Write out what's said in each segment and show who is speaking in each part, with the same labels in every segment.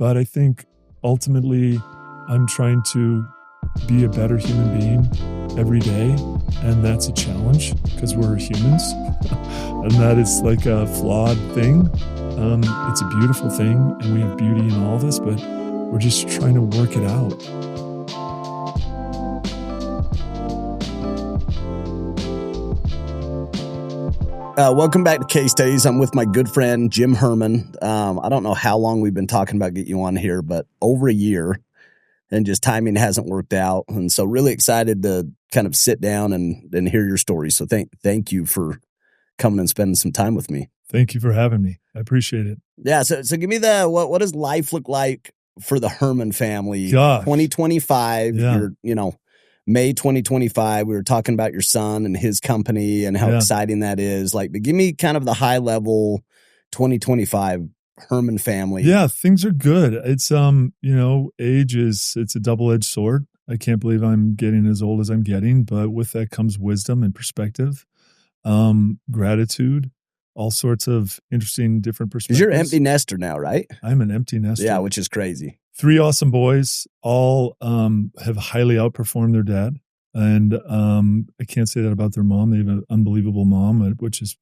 Speaker 1: But I think ultimately I'm trying to be a better human being every day. And that's a challenge because we're humans. And that is like a flawed thing. It's a beautiful thing. And we have beauty in all of us, but we're just trying to work it out.
Speaker 2: Welcome back to Case Studies. I'm with my good friend, Jim Herrmann. I don't know how long we've been talking about getting you on here, but over a year, and just timing hasn't worked out. And so really excited to kind of sit down and hear your story. So thank you for coming and spending some time with me.
Speaker 1: Thank you for having me. I appreciate it.
Speaker 2: Yeah. So give me what does life look like for the Herrmann family?
Speaker 1: Gosh.
Speaker 2: 2025,
Speaker 1: Yeah.
Speaker 2: May 2025, we were talking about your son and his company and how exciting that is. Like, but give me kind of the high level 2025 Herrmann family.
Speaker 1: Yeah, things are good. It's, age it's a double-edged sword. I can't believe I'm getting as old as I'm getting, but with that comes wisdom and perspective, gratitude, all sorts of interesting different perspectives.
Speaker 2: You're an empty nester now, right?
Speaker 1: I'm an empty nester.
Speaker 2: Yeah, which is crazy.
Speaker 1: 3 awesome boys, all have highly outperformed their dad. And I can't say that about their mom. They have an unbelievable mom, which is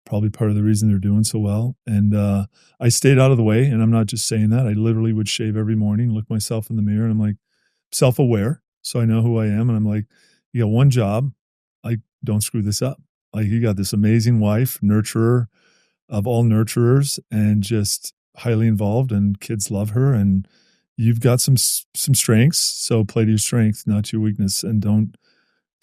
Speaker 1: probably part of the reason they're doing so well. And I stayed out of the way, and I'm not just saying that. I literally would shave every morning, look myself in the mirror, and I'm like, self-aware, so I know who I am. And I'm like, you got one job. Like, don't screw this up. Like, you got this amazing wife, nurturer of all nurturers, and just highly involved, and kids love her, and you've got some strengths, so play to your strength, not your weakness, and don't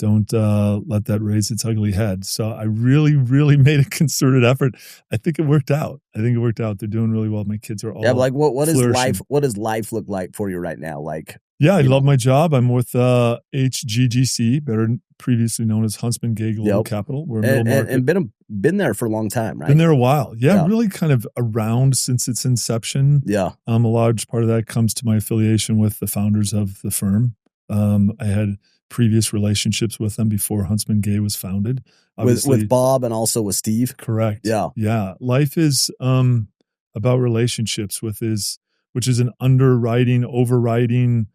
Speaker 1: let that raise its ugly head. So I really, really made a concerted effort. I think it worked out. They're doing really well. My kids are all
Speaker 2: like what is
Speaker 1: flourishing.
Speaker 2: life? What does life look like for you right now? Like,
Speaker 1: yeah, I love my job. I'm with HGGC, better previously known as Huntsman Gay Global Capital. We're middle market.
Speaker 2: And been there for a long time, right?
Speaker 1: Been there a while. Yeah, really kind of around since its inception.
Speaker 2: Yeah.
Speaker 1: A large part of that comes to my affiliation with the founders of the firm. I had previous relationships with them before Huntsman Gay was founded.
Speaker 2: With Bob and also with Steve.
Speaker 1: Correct.
Speaker 2: Yeah.
Speaker 1: Yeah. Life is about relationships, which is an overriding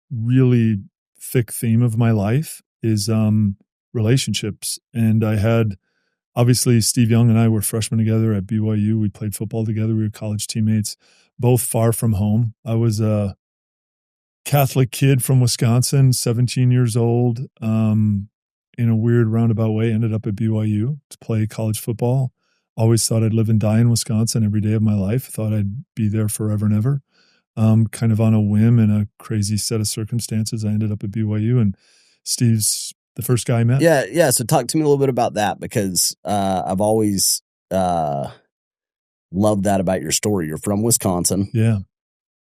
Speaker 1: really thick theme of my life is relationships. And I had, obviously, Steve Young and I were freshmen together at BYU. We played football together. We were college teammates, both far from home. I was a Catholic kid from Wisconsin, 17 years old, in a weird roundabout way, ended up at BYU to play college football. Always thought I'd live and die in Wisconsin every day of my life. Thought I'd be there forever and ever. Kind of on a whim and a crazy set of circumstances, I ended up at BYU, and Steve's the first guy I met.
Speaker 2: Yeah. So talk to me a little bit about that, because I've always loved that about your story. You're from Wisconsin.
Speaker 1: Yeah.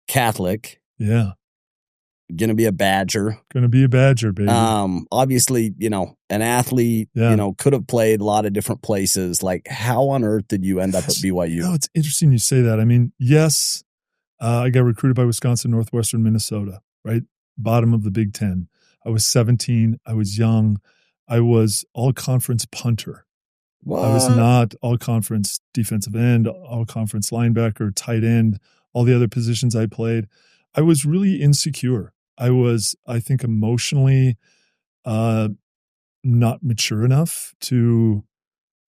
Speaker 2: Catholic.
Speaker 1: Yeah.
Speaker 2: Gonna be a Badger.
Speaker 1: Gonna be a Badger, baby.
Speaker 2: Obviously, an athlete, could have played a lot of different places. Like, how on earth did you end up at BYU?
Speaker 1: No, it's interesting you say that. I mean, yes, I got recruited by Wisconsin, Northwestern Minnesota, right? Bottom of the Big Ten. I was 17. I was young. I was all-conference punter.
Speaker 2: What?
Speaker 1: I was not all-conference defensive end, all-conference linebacker, tight end, all the other positions I played. I was really insecure. I was, I think, emotionally not mature enough to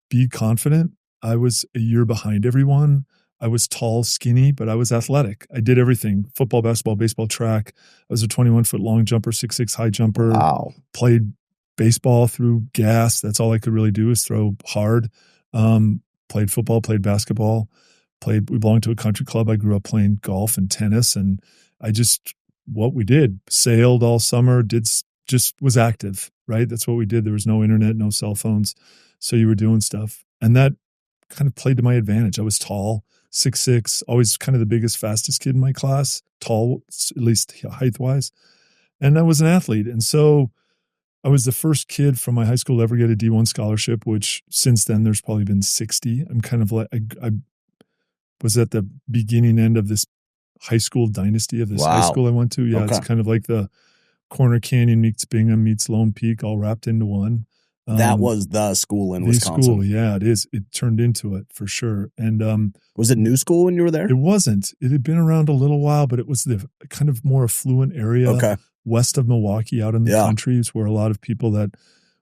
Speaker 1: be confident. I was a year behind everyone. I was tall, skinny, but I was athletic. I did everything: football, basketball, baseball, track. I was a 21-foot long jumper, 6'6" high jumper.
Speaker 2: Wow.
Speaker 1: Played baseball through gas. That's all I could really do is throw hard. Played football, played basketball. We belonged to a country club. I grew up playing golf and tennis, and what we did, sailed all summer, just was active, right? That's what we did. There was no internet, no cell phones. So you were doing stuff. And that kind of played to my advantage. I was tall, 6'6", always kind of the biggest, fastest kid in my class, tall, at least height-wise. And I was an athlete. And so I was the first kid from my high school to ever get a D1 scholarship, which since then there's probably been 60. I'm kind of like, I was at the beginning end of this high school dynasty of this high school I went to. Yeah, okay. It's kind of like the Corner Canyon meets Bingham meets Lone Peak all wrapped into one.
Speaker 2: That was the school in
Speaker 1: the
Speaker 2: Wisconsin.
Speaker 1: school, yeah, it is. It turned into it for sure. And
Speaker 2: was it new school when you were there?
Speaker 1: It wasn't. It had been around a little while, but it was the kind of more affluent area west of Milwaukee, out in the country. It's where a lot of people that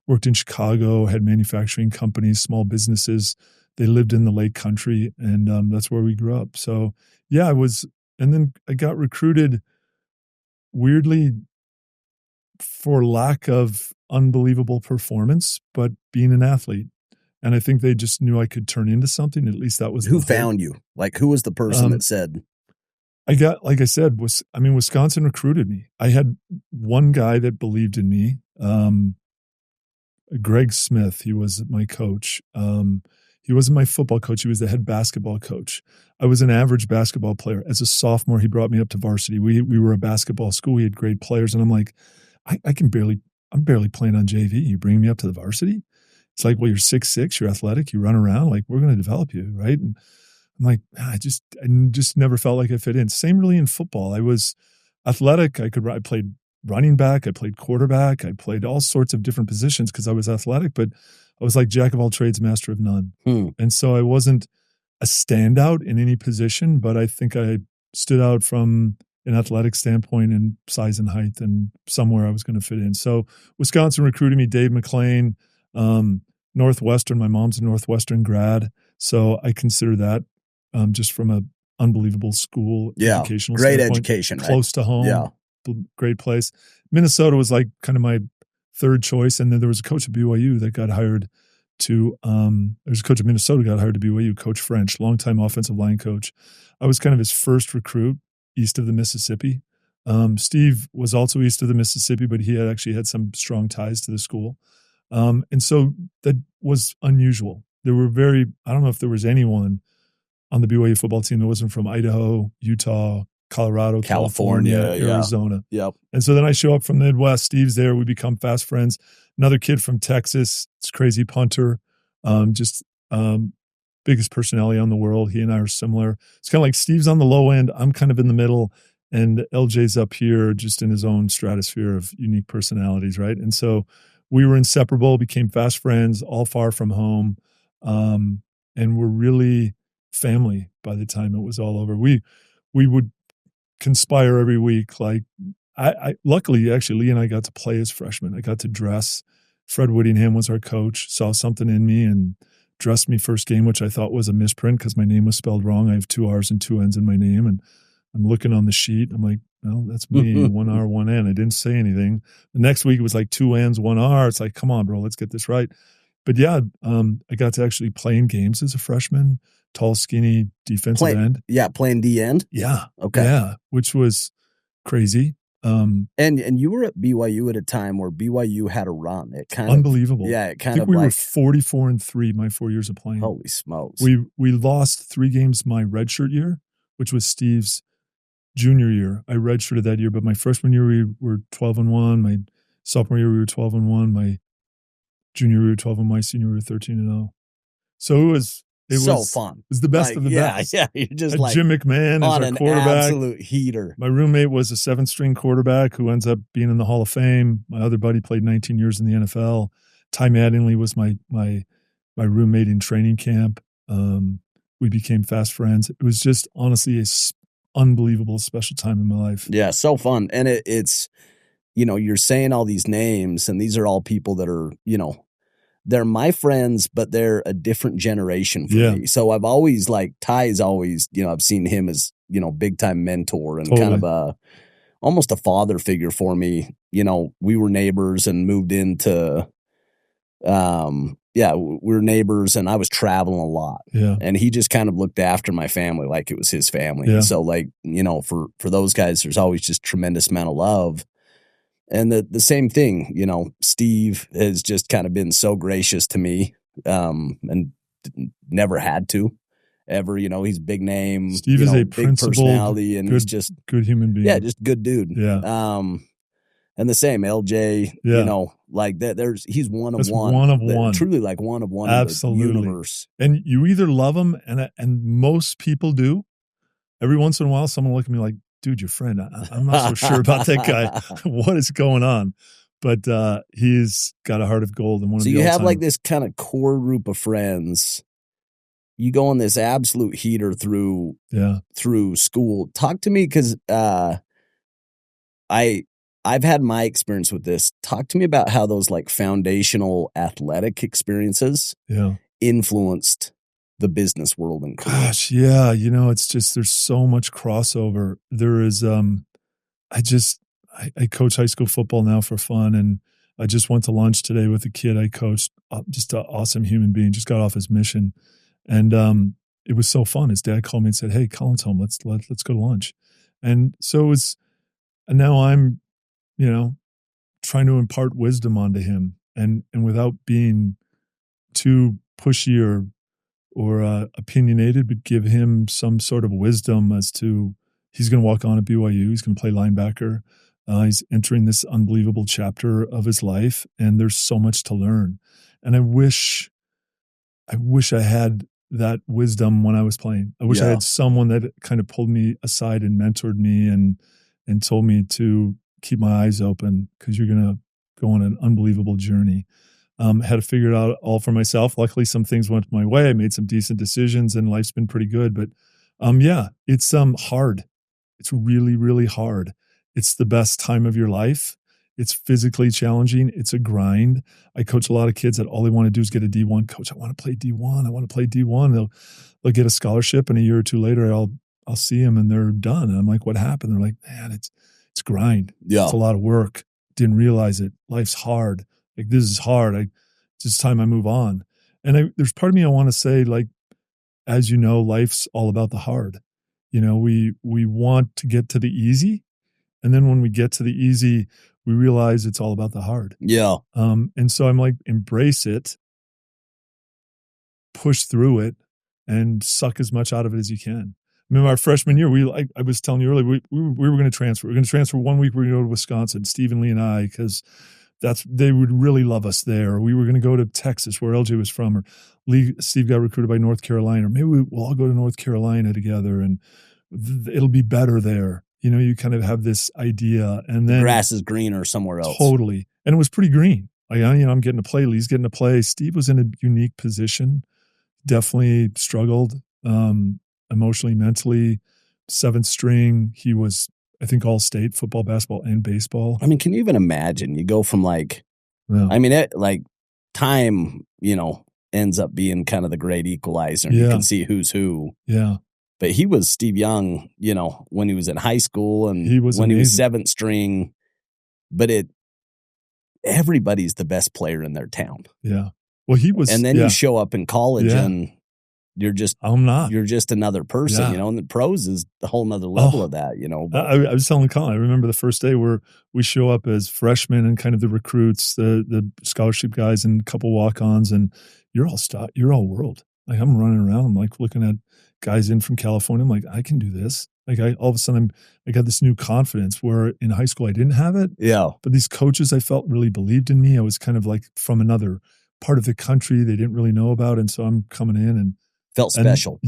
Speaker 1: worked in Chicago, had manufacturing companies, small businesses. They lived in the Lake Country, and that's where we grew up. So yeah, and then I got recruited weirdly for lack of unbelievable performance, but being an athlete. And I think they just knew I could turn into something. At least that was
Speaker 2: who found you. Like, who was the person that said?
Speaker 1: I got, like I said, Wisconsin recruited me. I had one guy that believed in me. Greg Smith, he was my coach. He wasn't my football coach. He was the head basketball coach. I was an average basketball player. As a sophomore, he brought me up to varsity. We were a basketball school. We had great players. And I'm like, I'm barely playing on JV. You bring me up to the varsity? It's like, well, you're 6'6", you're athletic, you run around, like, we're going to develop you, right? And I'm like, I just never felt like I fit in. Same really in football. I was athletic. I played running back. I played quarterback. I played all sorts of different positions because I was athletic, but I was like jack of all trades, master of none. And so I wasn't a standout in any position, but I think I stood out from an athletic standpoint and size and height and somewhere I was going to fit in. So Wisconsin recruited me, Dave McLean, Northwestern. My mom's a Northwestern grad. So I consider that just from a unbelievable school educational
Speaker 2: great
Speaker 1: standpoint,
Speaker 2: education,
Speaker 1: close to home, great place. Minnesota was like kind of my third choice. And then there was a coach at BYU that got hired to, there's a coach at Minnesota got hired to BYU, Coach French, longtime offensive line coach. I was kind of his first recruit east of the Mississippi. Steve was also east of the Mississippi, but he had actually had some strong ties to the school. And so that was unusual. I don't know if there was anyone on the BYU football team that wasn't from Idaho, Utah, Colorado, California, Arizona. And so then I show up from the Midwest. Steve's there. We become fast friends. Another kid from Texas. It's crazy punter. Biggest personality on the world. He and I are similar. It's kind of like Steve's on the low end. I'm kind of in the middle. And LJ's up here just in his own stratosphere of unique personalities, right? And so we were inseparable, became fast friends, all far from home. And we're really family by the time it was all over. We would conspire every week. Like I luckily, actually, Lee and I got to play as freshmen. I got to dress. Fred Whittingham was our coach, saw something in me and dressed me first game, which I thought was a misprint because my name was spelled wrong. I have 2 R's and 2 N's in my name. And I'm looking on the sheet. I'm like, well, that's me, 1 R, 1 N. I didn't say anything. The next week it was like 2 N's, 1 R. It's like, come on, bro, let's get this right. But yeah, I got to actually play in games as a freshman, tall, skinny defensive end.
Speaker 2: Yeah, playing D end?
Speaker 1: Yeah.
Speaker 2: Okay.
Speaker 1: Yeah, which was crazy.
Speaker 2: And you were at BYU at a time where BYU had a run. It kind
Speaker 1: unbelievable.
Speaker 2: Of, yeah, it kind
Speaker 1: I think
Speaker 2: of
Speaker 1: we
Speaker 2: like,
Speaker 1: were 44-3 my 4 years of playing.
Speaker 2: Holy smokes.
Speaker 1: We lost 3 games my redshirt year, which was Steve's junior year. I redshirted that year, but my freshman year we were 12-1. My sophomore year we were 12-1. My junior year we were 12-1. My senior year we were 13-0. So it was
Speaker 2: fun.
Speaker 1: It was the best of the best.
Speaker 2: Yeah, you're just like
Speaker 1: Jim McMahon
Speaker 2: on
Speaker 1: is our
Speaker 2: an
Speaker 1: quarterback.
Speaker 2: Absolute heater.
Speaker 1: My roommate was a 7th-string quarterback who ends up being in the Hall of Fame. My other buddy played 19 years in the NFL. Ty Mattingly was my roommate in training camp. We became fast friends. It was just honestly a unbelievable special time in my life.
Speaker 2: Yeah, so fun. And it's, you're saying all these names, and these are all people that are, they're my friends, but they're a different generation for me. So I've always Ty's always, I've seen him as, big time mentor and kind of almost a father figure for me. We were neighbors and moved into, we were neighbors and I was traveling a lot.
Speaker 1: Yeah.
Speaker 2: And he just kind of looked after my family like it was his family.
Speaker 1: Yeah.
Speaker 2: And so for those guys, there's always just tremendous amount of love. And the same thing, Steve has just kind of been so gracious to me, and never had to ever, he's big name.
Speaker 1: Steve is a
Speaker 2: big personality, and he's just
Speaker 1: good human being.
Speaker 2: Yeah, just good dude.
Speaker 1: Yeah.
Speaker 2: And the same LJ, like that. He's one of one.
Speaker 1: One of one.
Speaker 2: Truly like one of one.
Speaker 1: Absolutely.
Speaker 2: In the universe.
Speaker 1: And you either love him, and most people do. Every once in a while, someone will look at me like, dude, your friend, I'm not so sure about that guy. What is going on? but he's got a heart of gold. And one
Speaker 2: so
Speaker 1: of the
Speaker 2: you have
Speaker 1: all-time-
Speaker 2: like this kind of core group of friends. You go on this absolute heater through school. Talk to me, because I've had my experience with this. Talk to me about how those like foundational athletic experiences influenced the business world and career.
Speaker 1: Gosh, yeah. It's just, there's so much crossover. There is, I coach high school football now for fun. And I just went to lunch today with a kid I coached, just an awesome human being, just got off his mission. And it was so fun. His dad called me and said, "Hey, Colin's home. Let's go to lunch." And so and now I'm, trying to impart wisdom onto him, and without being too pushy or opinionated, but give him some sort of wisdom as to he's going to walk on at BYU. He's going to play linebacker. He's entering this unbelievable chapter of his life, and there's so much to learn. And I wish I had that wisdom when I was playing. I wish I had someone that kind of pulled me aside and mentored me and told me to keep my eyes open, because you're going to go on an unbelievable journey. Had to figure it out all for myself. Luckily, some things went my way. I made some decent decisions, and life's been pretty good. But it's hard. It's really, really hard. It's the best time of your life. It's physically challenging. It's a grind. I coach a lot of kids that all they want to do is get a D1. Coach, I want to play D1. I want to play D1. They'll get a scholarship, and a year or two later, I'll see them and they're done. And I'm like, "What happened?" They're like, "Man, it's grind. It's a lot of work. Didn't realize it. Life's hard. Like, this is hard. It's just time I move on." And there's part of me I want to say, like, as you know, life's all about the hard. We want to get to the easy, and then when we get to the easy, we realize it's all about the hard.
Speaker 2: Yeah.
Speaker 1: And so I'm like, embrace it, push through it, and suck as much out of it as you can. I mean, our freshman year, I was telling you earlier, we were going to transfer. We were going to transfer 1 week. We were going to go to Wisconsin, Stephen Lee and I, because they would really love us there. We were going to go to Texas, where LJ was from, or Steve got recruited by North Carolina, or maybe we'll all go to North Carolina together, and it'll be better there. You kind of have this idea, and then
Speaker 2: the grass is greener somewhere else.
Speaker 1: Totally. And it was pretty green. Like, I'm getting to play. Lee's getting to play. Steve was in a unique position. Definitely struggled emotionally, mentally. 7th string. He was, I think, all state football, basketball, and baseball.
Speaker 2: I mean, can you even imagine? You go from time, ends up being kind of the great equalizer. You can see who's who.
Speaker 1: Yeah.
Speaker 2: But he was Steve Young, when he was in high school, and he was he was 7th string. But everybody's the best player in their town.
Speaker 1: Yeah. Well, he was.
Speaker 2: And then you show up in college and you're just,
Speaker 1: I'm not.
Speaker 2: You're just another person, and the pros is a whole nother level of that, But
Speaker 1: I was telling Colin, I remember the first day where we show up as freshmen and kind of the recruits, the scholarship guys, and a couple walk-ons, and you're all world. Like, I'm running around, I'm like looking at guys in from California. I'm like, I can do this. Like, all of a sudden I got this new confidence, where in high school I didn't have it.
Speaker 2: Yeah.
Speaker 1: But these coaches, I felt, really believed in me. I was kind of like from another part of the country they didn't really know about. And so I'm coming in and
Speaker 2: felt special.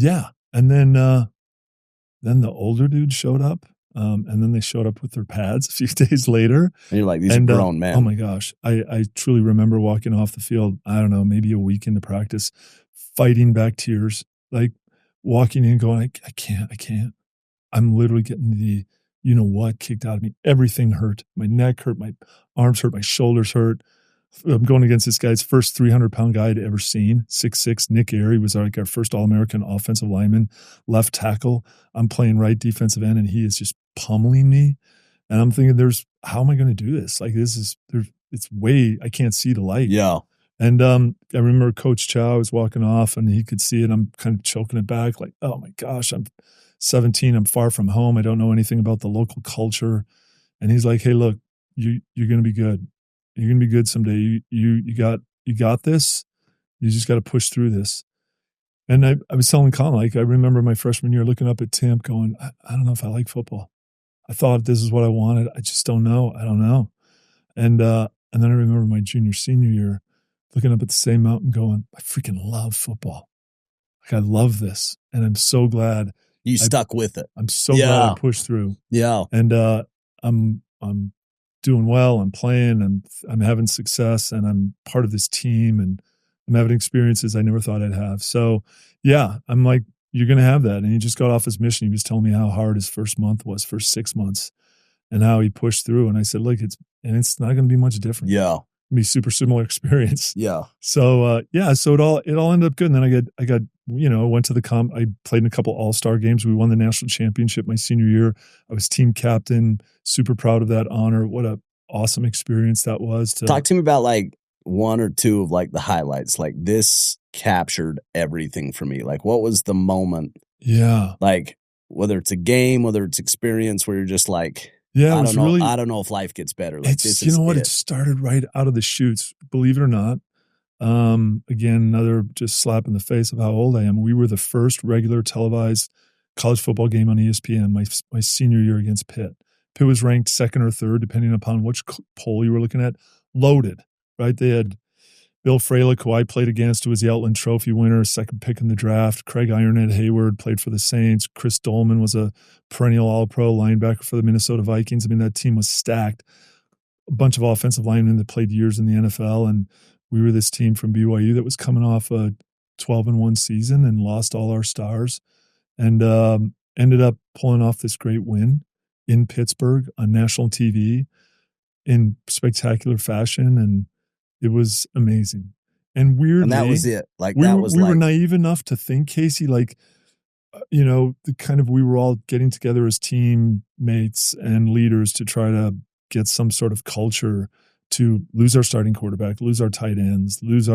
Speaker 1: And then the older dude showed up. And then they showed up with their pads a few days later.
Speaker 2: And you're like, these are grown men.
Speaker 1: Oh my gosh. I truly remember walking off the field, I don't know, maybe a week into practice, fighting back tears, like walking in going, I can't. I'm literally getting the, what kicked out of me. Everything hurt. My neck hurt. My arms hurt. My shoulders hurt. I'm going against this guy's first 300-pound guy I'd ever seen, 6'6", Nick Airy was like our first All-American offensive lineman, left tackle. I'm playing right defensive end, and he is just pummeling me. And I'm thinking, how am I going to do this? Like, I can't see the light.
Speaker 2: Yeah.
Speaker 1: And I remember Coach Chow was walking off, and he could see it. I'm kind of choking it back, like, oh my gosh, I'm 17. I'm far from home. I don't know anything about the local culture. And he's like, hey, look, you're going to be good. You're going to be good someday. You got this. You just got to push through this. And I was telling Colin, like, I remember my freshman year looking up at Tim going, I don't know if I like football. I thought this is what I wanted. I just don't know. I don't know. And then I remember my senior year looking up at the same mountain going, I freaking love football. Like, I love this. And I'm so glad.
Speaker 2: You stuck with it.
Speaker 1: I'm so glad I pushed through.
Speaker 2: Yeah.
Speaker 1: And I'm doing well. I'm playing. I'm having success, and I'm part of this team, and I'm having experiences I never thought I'd have. So, yeah, I'm like, you're going to have that. And he just got off his mission. He was telling me how hard his first month was, first 6 months, and how he pushed through. And I said, look, it's not going to be much different.
Speaker 2: Yeah.
Speaker 1: It'll be super similar experience.
Speaker 2: Yeah.
Speaker 1: So, so it all ended up good. And then I got, I went to the I played in a couple all-star games. We won the national championship my senior year. I was team captain, super proud of that honor. What a awesome experience that was.
Speaker 2: Talk to me about like one or two of like the highlights. Like this captured everything for me. Like what was the moment?
Speaker 1: Yeah.
Speaker 2: Like whether it's a game, whether it's experience where you're just like,
Speaker 1: yeah,
Speaker 2: I don't know if life gets better. Like this is
Speaker 1: it started right out of the chutes, believe it or not. Again, another just slap in the face of how old I am. We were the first regular televised college football game on ESPN my senior year against Pitt. Pitt was ranked second or third, depending upon which poll you were looking at, loaded, right? They had Bill Fralick, who I played against, who was the Outland Trophy winner, second pick in the draft. Craig Ironhead Hayward played for the Saints. Chris Dolman was a perennial All-Pro linebacker for the Minnesota Vikings. I mean, that team was stacked. A bunch of offensive linemen that played years in the NFL, and we were this team from BYU that was coming off a 12-1 season and lost all our stars, and ended up pulling off this great win in Pittsburgh on national TV in spectacular fashion, and it was amazing. And weirdly,
Speaker 2: and that was it. Like
Speaker 1: we were naive enough to think, Casey, like, we were all getting together as teammates and leaders to try to get some sort of culture to lose our starting quarterback, lose our tight ends, lose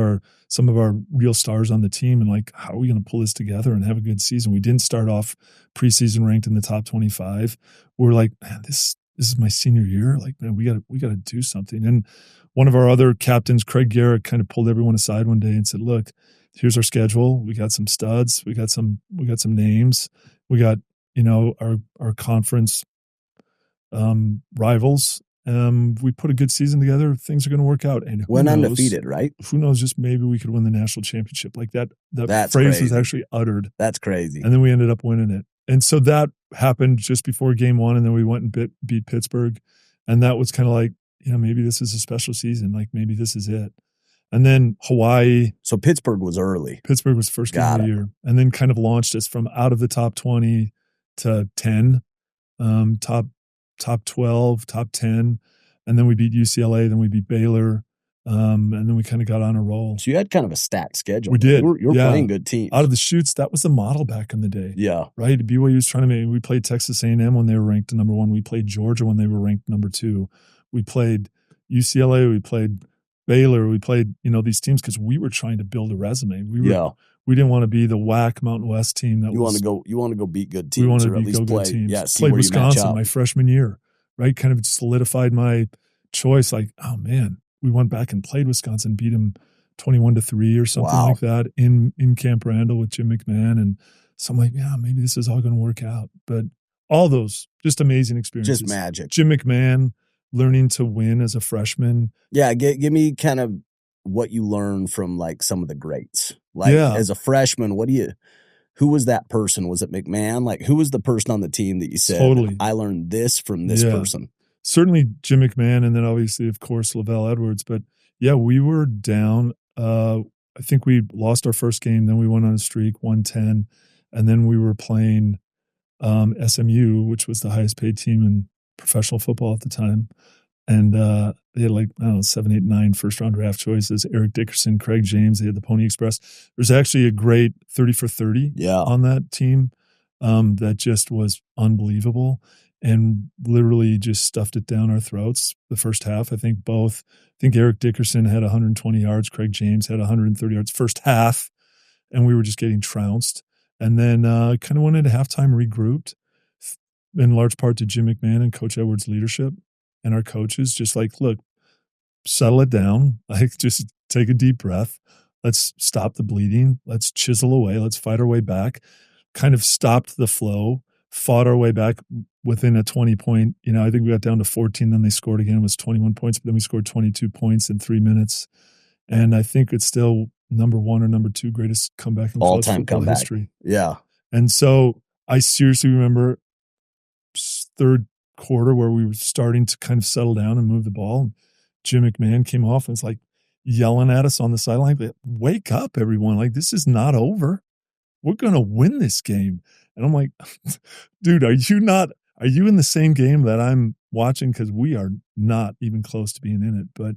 Speaker 1: some of our real stars on the team. And like, how are we going to pull this together and have a good season? We didn't start off preseason ranked in the top 25. We're like, man, this is my senior year. Like, man, we got to do something. And one of our other captains, Craig Garrett, kind of pulled everyone aside one day and said, look, here's our schedule. We got some studs. We got some names. We got, our conference rivals. We put a good season together. Things are going to work out. And
Speaker 2: went undefeated, right?
Speaker 1: Who knows? Just maybe we could win the national championship. Like that phrase
Speaker 2: crazy.
Speaker 1: was actually uttered.
Speaker 2: That's crazy.
Speaker 1: And then we ended up winning it. And so that happened just before game one. And then we went and beat Pittsburgh. And that was kind of like, maybe this is a special season. Like maybe this is it. And then Hawaii.
Speaker 2: So Pittsburgh was early.
Speaker 1: Pittsburgh was first game of the year. And then kind of launched us from out of the top 20 to 10, top 12, top 10. And then we beat UCLA. Then we beat Baylor. And then we kind of got on a roll.
Speaker 2: So you had kind of a stacked schedule.
Speaker 1: We did.
Speaker 2: You were playing good teams.
Speaker 1: Out of the chutes, that was the model back in the day.
Speaker 2: Yeah.
Speaker 1: Right? BYU was trying to we played Texas A&M when they were ranked number 1. We played Georgia when they were ranked number 2. We played UCLA. We played Baylor. We played, these teams because we were trying to build a resume. We didn't want to be the whack Mountain West team that
Speaker 2: you want to go beat good teams.
Speaker 1: We wanted
Speaker 2: or
Speaker 1: to
Speaker 2: at least
Speaker 1: good teams.
Speaker 2: Yeah,
Speaker 1: played Wisconsin my freshman year, right? Kind of solidified my choice. Like, oh man, we went back and played Wisconsin, beat them 21-3 or something like that in Camp Randall with Jim McMahon. And so I'm like, yeah, maybe this is all going to work out. But all those just amazing experiences.
Speaker 2: Just magic.
Speaker 1: Jim McMahon learning to win as a freshman.
Speaker 2: Yeah, give me kind of what you learned from like some of the greats. Like as a freshman, who was that person? Was it McMahon? Like who was the person on the team that you said,
Speaker 1: totally.
Speaker 2: I learned this from this person?
Speaker 1: Certainly Jim McMahon, and then obviously, of course, Lavell Edwards. But yeah, we were down. I think we lost our first game. Then we went on a streak, 110. And then we were playing SMU, which was the highest paid team in professional football at the time. And they had 7, 8, 9 first-round draft choices. Eric Dickerson, Craig James. They had the Pony Express. There's actually a great 30 for 30 on that team that just was unbelievable and literally just stuffed it down our throats the first half. I think Eric Dickerson had 120 yards. Craig James had 130 yards first half, and we were just getting trounced. And then kind of went into halftime, regrouped, in large part to Jim McMahon and Coach Edwards' leadership. And our coaches just like, look, settle it down. Like, just take a deep breath. Let's stop the bleeding. Let's chisel away. Let's fight our way back. Kind of stopped the flow, fought our way back within a 20-point. I think we got down to 14. Then they scored again. It was 21 points. But then we scored 22 points in 3 minutes. And I think it's still number 1 or number 2 greatest comeback in college football history.
Speaker 2: Yeah.
Speaker 1: And so I seriously remember quarter where we were starting to kind of settle down and move the ball. And Jim McMahon came off and was like yelling at us on the sideline, "Wake up, everyone. Like, this is not over. We're going to win this game." And I'm like, dude, are you in the same game that I'm watching? Because we are not even close to being in it. But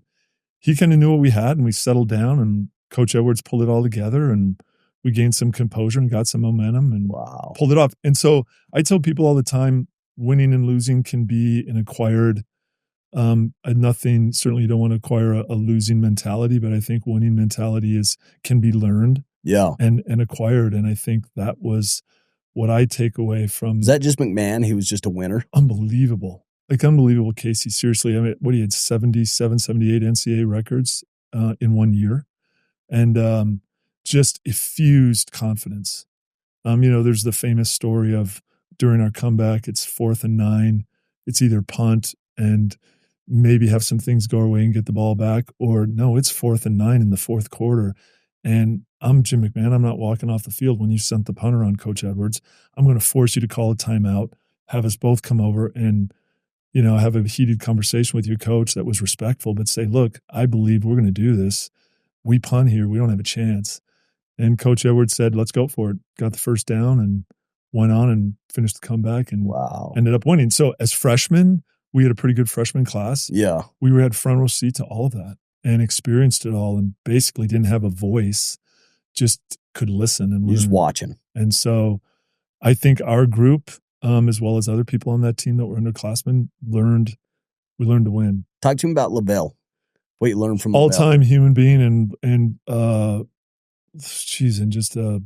Speaker 1: he kind of knew what we had, and we settled down, and Coach Edwards pulled it all together, and we gained some composure and got some momentum and pulled it off. And so I tell people all the time, winning and losing can be an acquired nothing. Certainly you don't want to acquire a losing mentality, but I think winning mentality can be learned and acquired. And I think that was what I take away from.
Speaker 2: Is that just McMahon? He was just a winner?
Speaker 1: Unbelievable. Unbelievable, Casey. Seriously. I mean, he had 77, 78 NCAA records in 1 year. And just effused confidence. There's the famous story of during our comeback, it's 4th and 9. It's either punt and maybe have some things go away and get the ball back, or no, it's 4th and 9 in the fourth quarter. And I'm Jim McMahon. I'm not walking off the field when you sent the punter on, Coach Edwards. I'm going to force you to call a timeout, have us both come over and, have a heated conversation with your coach that was respectful, but say, look, I believe we're going to do this. We punt here. We don't have a chance. And Coach Edwards said, let's go for it. Got the first down and went on and finished the comeback and ended up winning. So as freshmen, we had a pretty good freshman class.
Speaker 2: Yeah.
Speaker 1: We had front row seat to all of that and experienced it all and basically didn't have a voice, just could listen and learn.
Speaker 2: Just watching.
Speaker 1: And so I think our group, as well as other people on that team that were underclassmen, we learned to win.
Speaker 2: Talk to me about Lavell. What you learned from Lavell.
Speaker 1: All-time human being and just a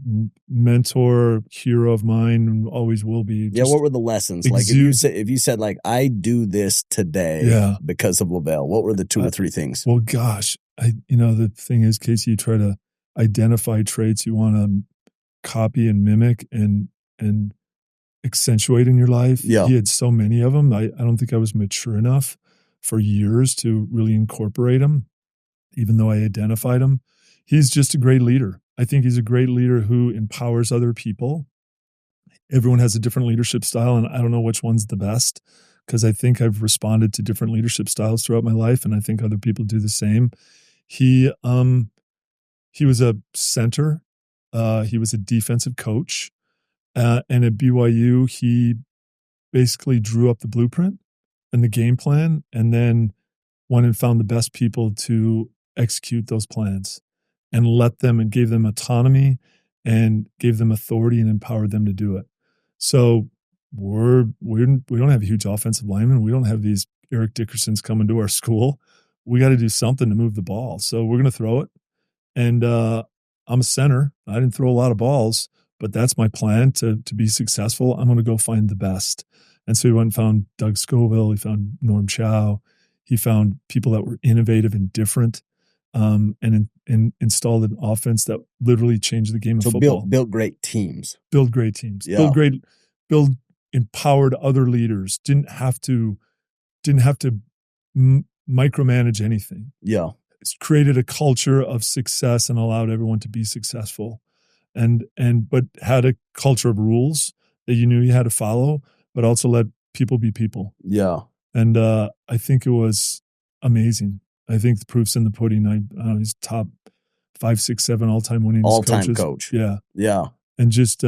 Speaker 1: mentor, hero of mine, and always will be.
Speaker 2: Yeah, what were the lessons? Like if you said like, I do this today because of Lavell, what were the 2 or 3 things?
Speaker 1: Well, gosh, the thing is, Casey, you try to identify traits you want to copy and mimic and accentuate in your life.
Speaker 2: Yeah.
Speaker 1: He had so many of them. I don't think I was mature enough for years to really incorporate them, even though I identified them. He's just a great leader. I think he's a great leader who empowers other people. Everyone has a different leadership style, and I don't know which one's the best because I think I've responded to different leadership styles throughout my life, and I think other people do the same. He was a center. He was a defensive coach. And at BYU, he basically drew up the blueprint and the game plan, and then went and found the best people to execute those plans and let them and gave them autonomy and gave them authority and empowered them to do it. So we don't have huge offensive linemen. We don't have these Eric Dickersons coming to our school. We got to do something to move the ball. So we're going to throw it. And I'm a center. I didn't throw a lot of balls, but that's my plan to be successful. I'm going to go find the best. And so he went and found Doug Scoville. He found Norm Chow. He found people that were innovative and different, and installed an offense that literally changed the game of football.
Speaker 2: Built great teams.
Speaker 1: Build great teams.
Speaker 2: Yeah.
Speaker 1: Build empowered other leaders. Didn't have to micromanage anything.
Speaker 2: Yeah.
Speaker 1: It's created a culture of success and allowed everyone to be successful. But had a culture of rules that you knew you had to follow, but also let people be people.
Speaker 2: Yeah.
Speaker 1: And I think it was amazing. I think the proof's in the pudding. I don't know, he's top 5, 6, 7 all-time winningest
Speaker 2: all-time coach.
Speaker 1: Yeah.
Speaker 2: Yeah.
Speaker 1: And just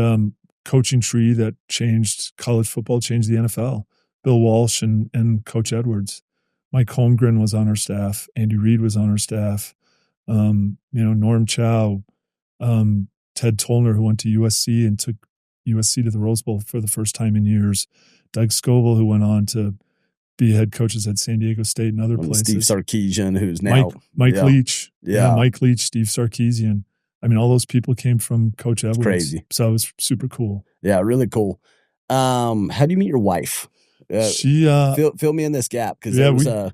Speaker 1: coaching tree that changed college football, changed the NFL. Bill Walsh and Coach Edwards. Mike Holmgren was on our staff. Andy Reid was on our staff. Norm Chow, Ted Tollner, who went to USC and took USC to the Rose Bowl for the first time in years. Doug Scoville, who went on to be head coaches at San Diego State and other places.
Speaker 2: Steve Sarkisian, who's now
Speaker 1: Mike Leach.
Speaker 2: Yeah.
Speaker 1: Mike Leach, Steve Sarkisian. I mean, all those people came from Coach Edwards.
Speaker 2: It's crazy.
Speaker 1: So it was super cool.
Speaker 2: Yeah, really cool. How do you meet your wife?
Speaker 1: She
Speaker 2: fill me in this gap because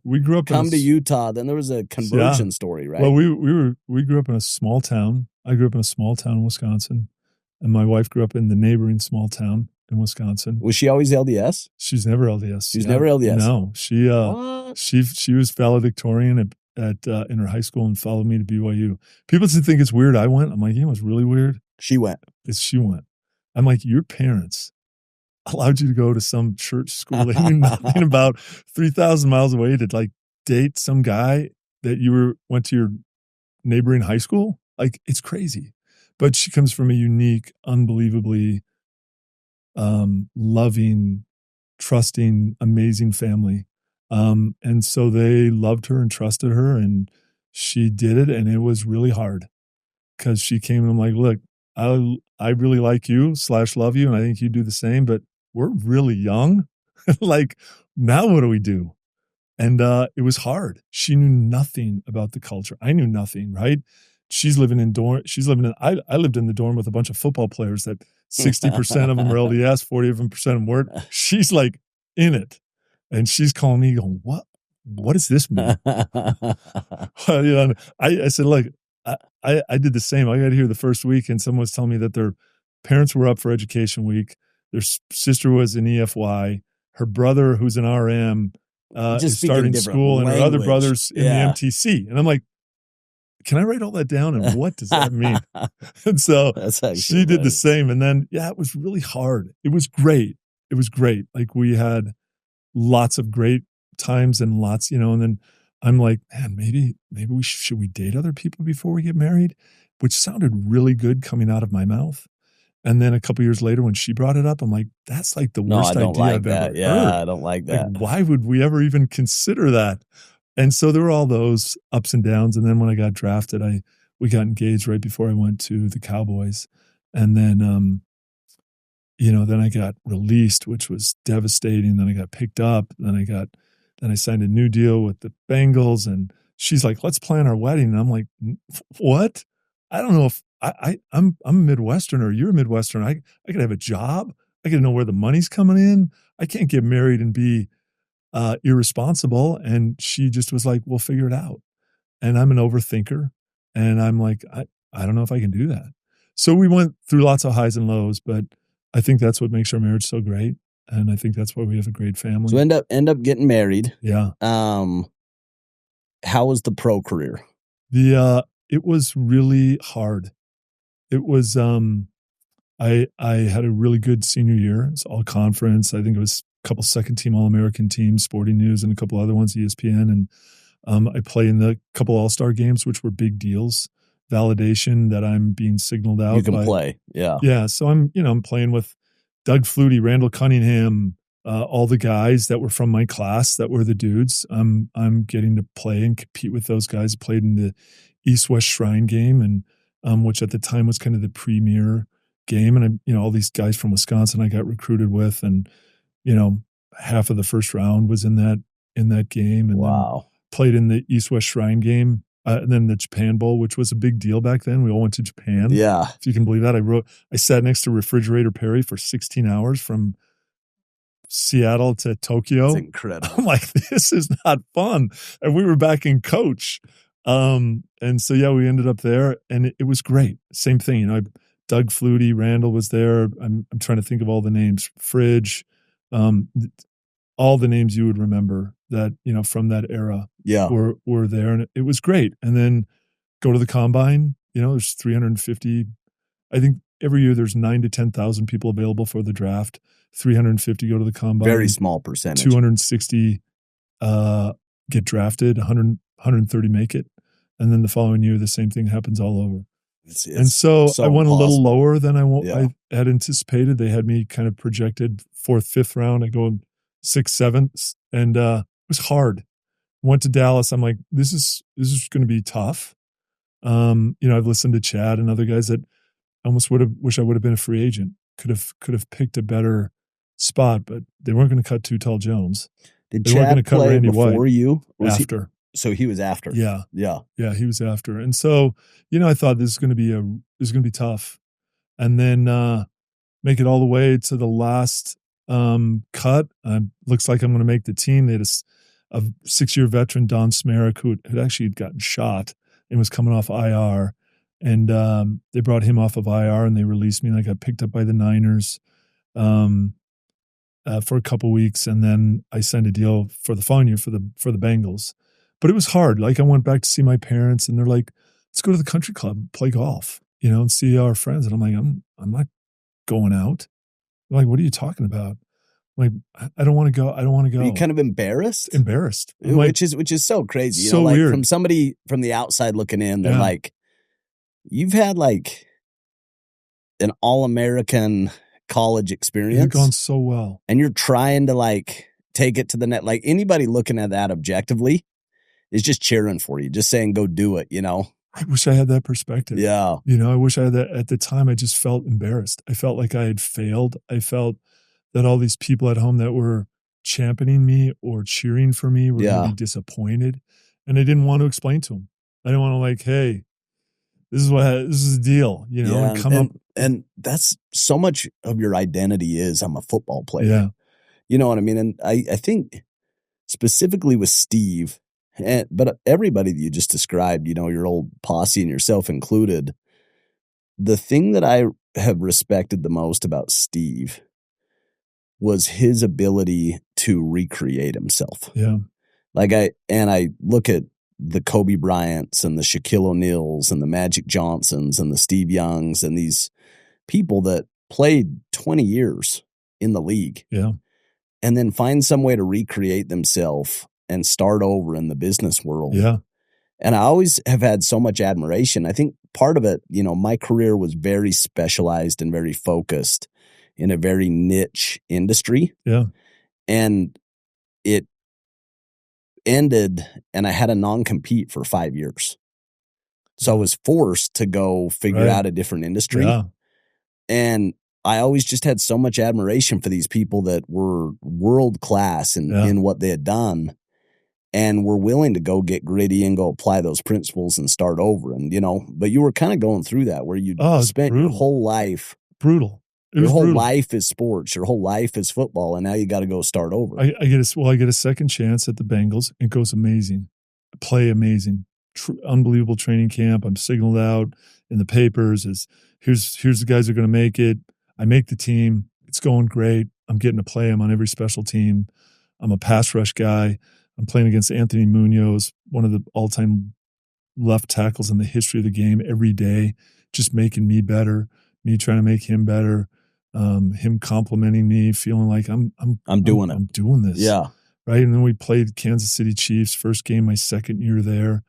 Speaker 1: we grew up
Speaker 2: to Utah. Then there was a conversion story, right?
Speaker 1: Well, we grew up in a small town. I grew up in a small town in Wisconsin, and my wife grew up in the neighboring small town in Wisconsin.
Speaker 2: Was she always LDS?
Speaker 1: She's never LDS.
Speaker 2: She's never LDS.
Speaker 1: No, she was valedictorian at in her high school and followed me to BYU. People think it's weird. I went. I'm like, it was really weird.
Speaker 2: She went.
Speaker 1: She went. I'm like, your parents allowed you to go to some church school that you knew nothing about 3,000 miles away to like date some guy that went to your neighboring high school. Like, it's crazy. But she comes from a unique, unbelievably loving, trusting, amazing family. And so they loved her and trusted her, and she did it. And it was really hard because she came and I'm like, look, I really like you / love you. And I think you do the same, but we're really young. Like, now what do we do? And it was hard. She knew nothing about the culture. I knew nothing, right? She's living in dorm. I lived in the dorm with a bunch of football players that 60% of them are LDS, 40% of them weren't. She's like in it. And she's calling me going, what does this mean? I said, look, I did the same. I got here the first week and someone was telling me that their parents were up for education week. Their sister was in EFY. Her brother, who's an RM, is starting school, and her other brother's in the MTC. And I'm like, can I write all that down? And what does that mean? And so she did the same. And then, it was really hard. It was great. It was great. Like, we had lots of great times and lots, and then I'm like, man, maybe should we date other people before we get married? Which sounded really good coming out of my mouth. And then a couple years later, when she brought it up, I'm like, that's like the worst idea I've ever heard.
Speaker 2: Yeah, I don't like that.
Speaker 1: Like, why would we ever even consider that? And so there were all those ups and downs. And then when I got drafted, we got engaged right before I went to the Cowboys. And then, then I got released, which was devastating. Then I got picked up. Then I signed a new deal with the Bengals. And she's like, let's plan our wedding. And I'm like, what? I don't know if I'm a Midwesterner. You're a Midwesterner. I could have a job. I could know where the money's coming in. I can't get married and be irresponsible. And she just was like, we'll figure it out. And I'm an overthinker. And I'm like, I don't know if I can do that. So we went through lots of highs and lows, but I think that's what makes our marriage so great. And I think that's why we have a great family.
Speaker 2: So end up getting married.
Speaker 1: Yeah.
Speaker 2: How was the pro career?
Speaker 1: It was really hard. It was, I had a really good senior year. It's all conference. I think it was a couple second team All-American teams, Sporting News, and a couple other ones, ESPN. And I play in the couple All-Star games, which were big deals. Validation that I'm being signaled out.
Speaker 2: You can play. Yeah.
Speaker 1: Yeah. So I'm playing with Doug Flutie, Randall Cunningham, all the guys that were from my class that were the dudes. I'm getting to play and compete with those guys. Played in the East-West Shrine game, and which at the time was kind of the premier game. And all these guys from Wisconsin I got recruited with, and half of the first round was in that game. And
Speaker 2: wow.
Speaker 1: Then played in the East-West Shrine game, and then the Japan Bowl, which was a big deal back then. We all went to Japan.
Speaker 2: Yeah,
Speaker 1: if you can believe that. I sat next to Refrigerator Perry for 16 hours from Seattle to Tokyo.
Speaker 2: That's incredible.
Speaker 1: I'm like, this is not fun. And we were back in coach. And so, we ended up there, and it was great. Same thing, Doug Flutie, Randall was there. I'm trying to think of all the names. Fridge, all the names you would remember that, from that era were there. And it was great. And then go to the combine, there's 350. I think every year there's 9,000 to 10,000 people available for the draft. 350 go to the combine.
Speaker 2: Very small percentage.
Speaker 1: 260 get drafted, 130 make it. And then the following year, the same thing happens all over. And so I went a little lower than I had anticipated. They had me kind of projected 4th, 5th round. I go in 6th, 7th, and it was hard. Went to Dallas. I'm like, this is going to be tough. I've listened to Chad and other guys that almost wish I would have been a free agent. Could have picked a better spot, but they weren't going to cut Too Tall Jones.
Speaker 2: Did Chad play Randy before White you?
Speaker 1: After.
Speaker 2: So he was after.
Speaker 1: Yeah. He was after, and so I thought this is going to be tough, and then make it all the way to the last cut. Looks like I'm going to make the team. They had a 6-year veteran, Don Smerrick, who had actually gotten shot and was coming off IR, and they brought him off of IR and they released me, and I got picked up by the Niners for a couple weeks, and then I signed a deal for the following year for the Bengals. But it was hard. Like, I went back to see my parents, and they're like, let's go to the country club, play golf, and see our friends. And I'm like, I'm not going out. They're like, what are you talking about? I'm like, I don't want to go. I don't want to go.
Speaker 2: Are you kind of embarrassed?
Speaker 1: Embarrassed. I'm like,
Speaker 2: which is so crazy. You
Speaker 1: so
Speaker 2: know, like
Speaker 1: weird.
Speaker 2: from somebody from the outside looking in, they're like, you've had like an all-American college experience.
Speaker 1: It's gone so well.
Speaker 2: And you're trying to like take it to the net. Like anybody looking at that objectively is just cheering for you, just saying, go do it, you know?
Speaker 1: I wish I had that perspective.
Speaker 2: Yeah.
Speaker 1: You know, I wish I had that. At the time, I just felt embarrassed. I felt like I had failed. I felt that all these people at home that were championing me or cheering for me were going to be disappointed. And I didn't want to explain to them. I didn't want to like, hey, this is the deal, you know,
Speaker 2: Yeah,
Speaker 1: and come up.
Speaker 2: And that's so much of your identity is I'm a football player.
Speaker 1: Yeah.
Speaker 2: You know what I mean? And I think specifically with Steve, but everybody that you just described, you know, your old posse and yourself included, the thing that I have respected the most about Steve was his ability to recreate himself.
Speaker 1: Yeah.
Speaker 2: Like I look at the Kobe Bryants and the Shaquille O'Neals and the Magic Johnsons and the Steve Youngs and these people that played 20 years in the league.
Speaker 1: Yeah.
Speaker 2: And then find some way to recreate themselves and start over in the business world.
Speaker 1: Yeah.
Speaker 2: And I always have had so much admiration. I think part of it, you know, my career was very specialized and very focused in a very niche industry.
Speaker 1: Yeah.
Speaker 2: And it ended and I had a non-compete for 5 years. So I was forced to go figure out a different industry.
Speaker 1: Yeah.
Speaker 2: And I always just had so much admiration for these people that were world-class in what they had done and were willing to go get gritty and go apply those principles and start over. And, you know, but you were kind of going through that where you spent your whole life.
Speaker 1: Brutal.
Speaker 2: Your whole life is sports. Your whole life is football. And now you got to go start over.
Speaker 1: I get a second chance at the Bengals. It goes amazing. Play amazing. Unbelievable training camp. I'm signaled out in the papers as here's the guys who are going to make it. I make the team. It's going great. I'm getting to play. I'm on every special team. I'm a pass rush guy. I'm playing against Anthony Munoz, one of the all-time left tackles in the history of the game every day, just making me better, me trying to make him better, him complimenting me, feeling like I'm doing this.
Speaker 2: Yeah.
Speaker 1: Right. And then we played Kansas City Chiefs, first game my second year there.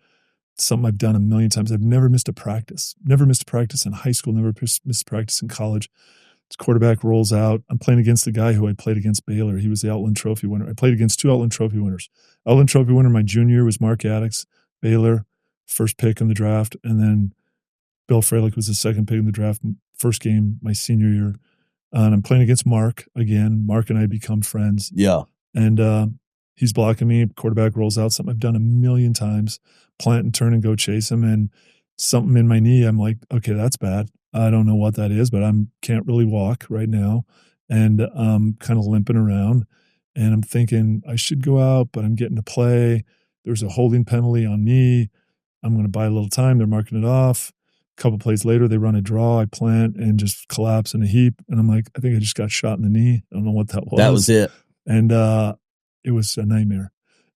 Speaker 1: Something I've done a million times. I've never missed a practice. Never missed a practice in high school. Never missed practice in college. This quarterback rolls out. I'm playing against the guy who I played against, Baylor. He was the Outland Trophy winner. I played against 2 Outland Trophy winners. Outland Trophy winner my junior year was Mark Addix, Baylor, first pick in the draft. And then Bill Fralick was the second pick in the draft, first game my senior year. And I'm playing against Mark again. Mark and I become friends.
Speaker 2: Yeah.
Speaker 1: And he's blocking me. Quarterback rolls out, something I've done a million times. Plant and turn and go chase him. And something in my knee, I'm like, okay, that's bad. I don't know what that is, but can't really walk right now. And I'm kind of limping around. And I'm thinking I should go out, but I'm getting to play. There's a holding penalty on me. I'm going to buy a little time. They're marking it off. A couple plays later, they run a draw. I plant and just collapse in a heap. And I'm like, I think I just got shot in the knee. I don't know what that was.
Speaker 2: That was it.
Speaker 1: And it was a nightmare.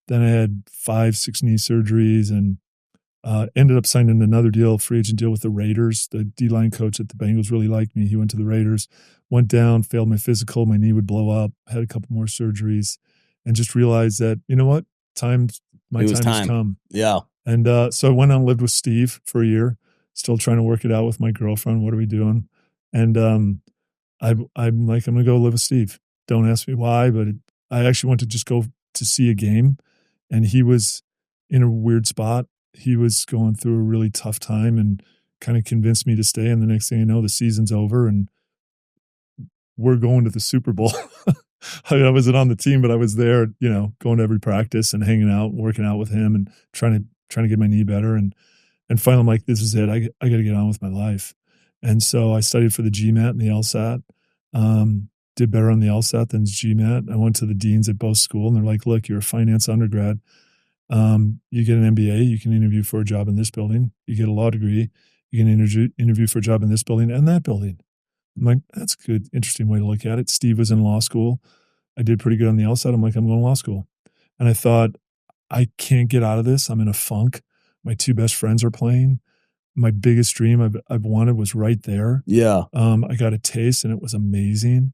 Speaker 1: Then I had 5-6 knee surgeries and ended up signing another deal, free agent deal with the Raiders. The D-line coach at the Bengals really liked me. He went to the Raiders, went down, failed my physical. My knee would blow up, had a couple more surgeries, and just realized that, you know what? My time has come.
Speaker 2: Yeah.
Speaker 1: And so I went on and lived with Steve for a year, still trying to work it out with my girlfriend. What are we doing? And I'm like, I'm going to go live with Steve. Don't ask me why, but I actually went to just go to see a game, and he was in a weird spot. He was going through a really tough time and kind of convinced me to stay. And the next thing you know, the season's over and we're going to the Super Bowl. I wasn't on the team, but I was there, you know, going to every practice and hanging out, working out with him and trying to get my knee better. And finally I'm like, this is it. I got to get on with my life. And so I studied for the GMAT and the LSAT. Did better on the LSAT than GMAT. I went to the deans at both schools and they're like, look, you're a finance undergrad. You get an MBA, you can interview for a job in this building. You get a law degree, you can interview for a job in this building and that building. I'm like, that's a good, interesting way to look at it. Steve was in law school. I did pretty good on the LSAT. I'm like, I'm going to law school. And I thought, I can't get out of this. I'm in a funk. My 2 best friends are playing. My biggest dream I've wanted was right there.
Speaker 2: Yeah.
Speaker 1: I got a taste and it was amazing.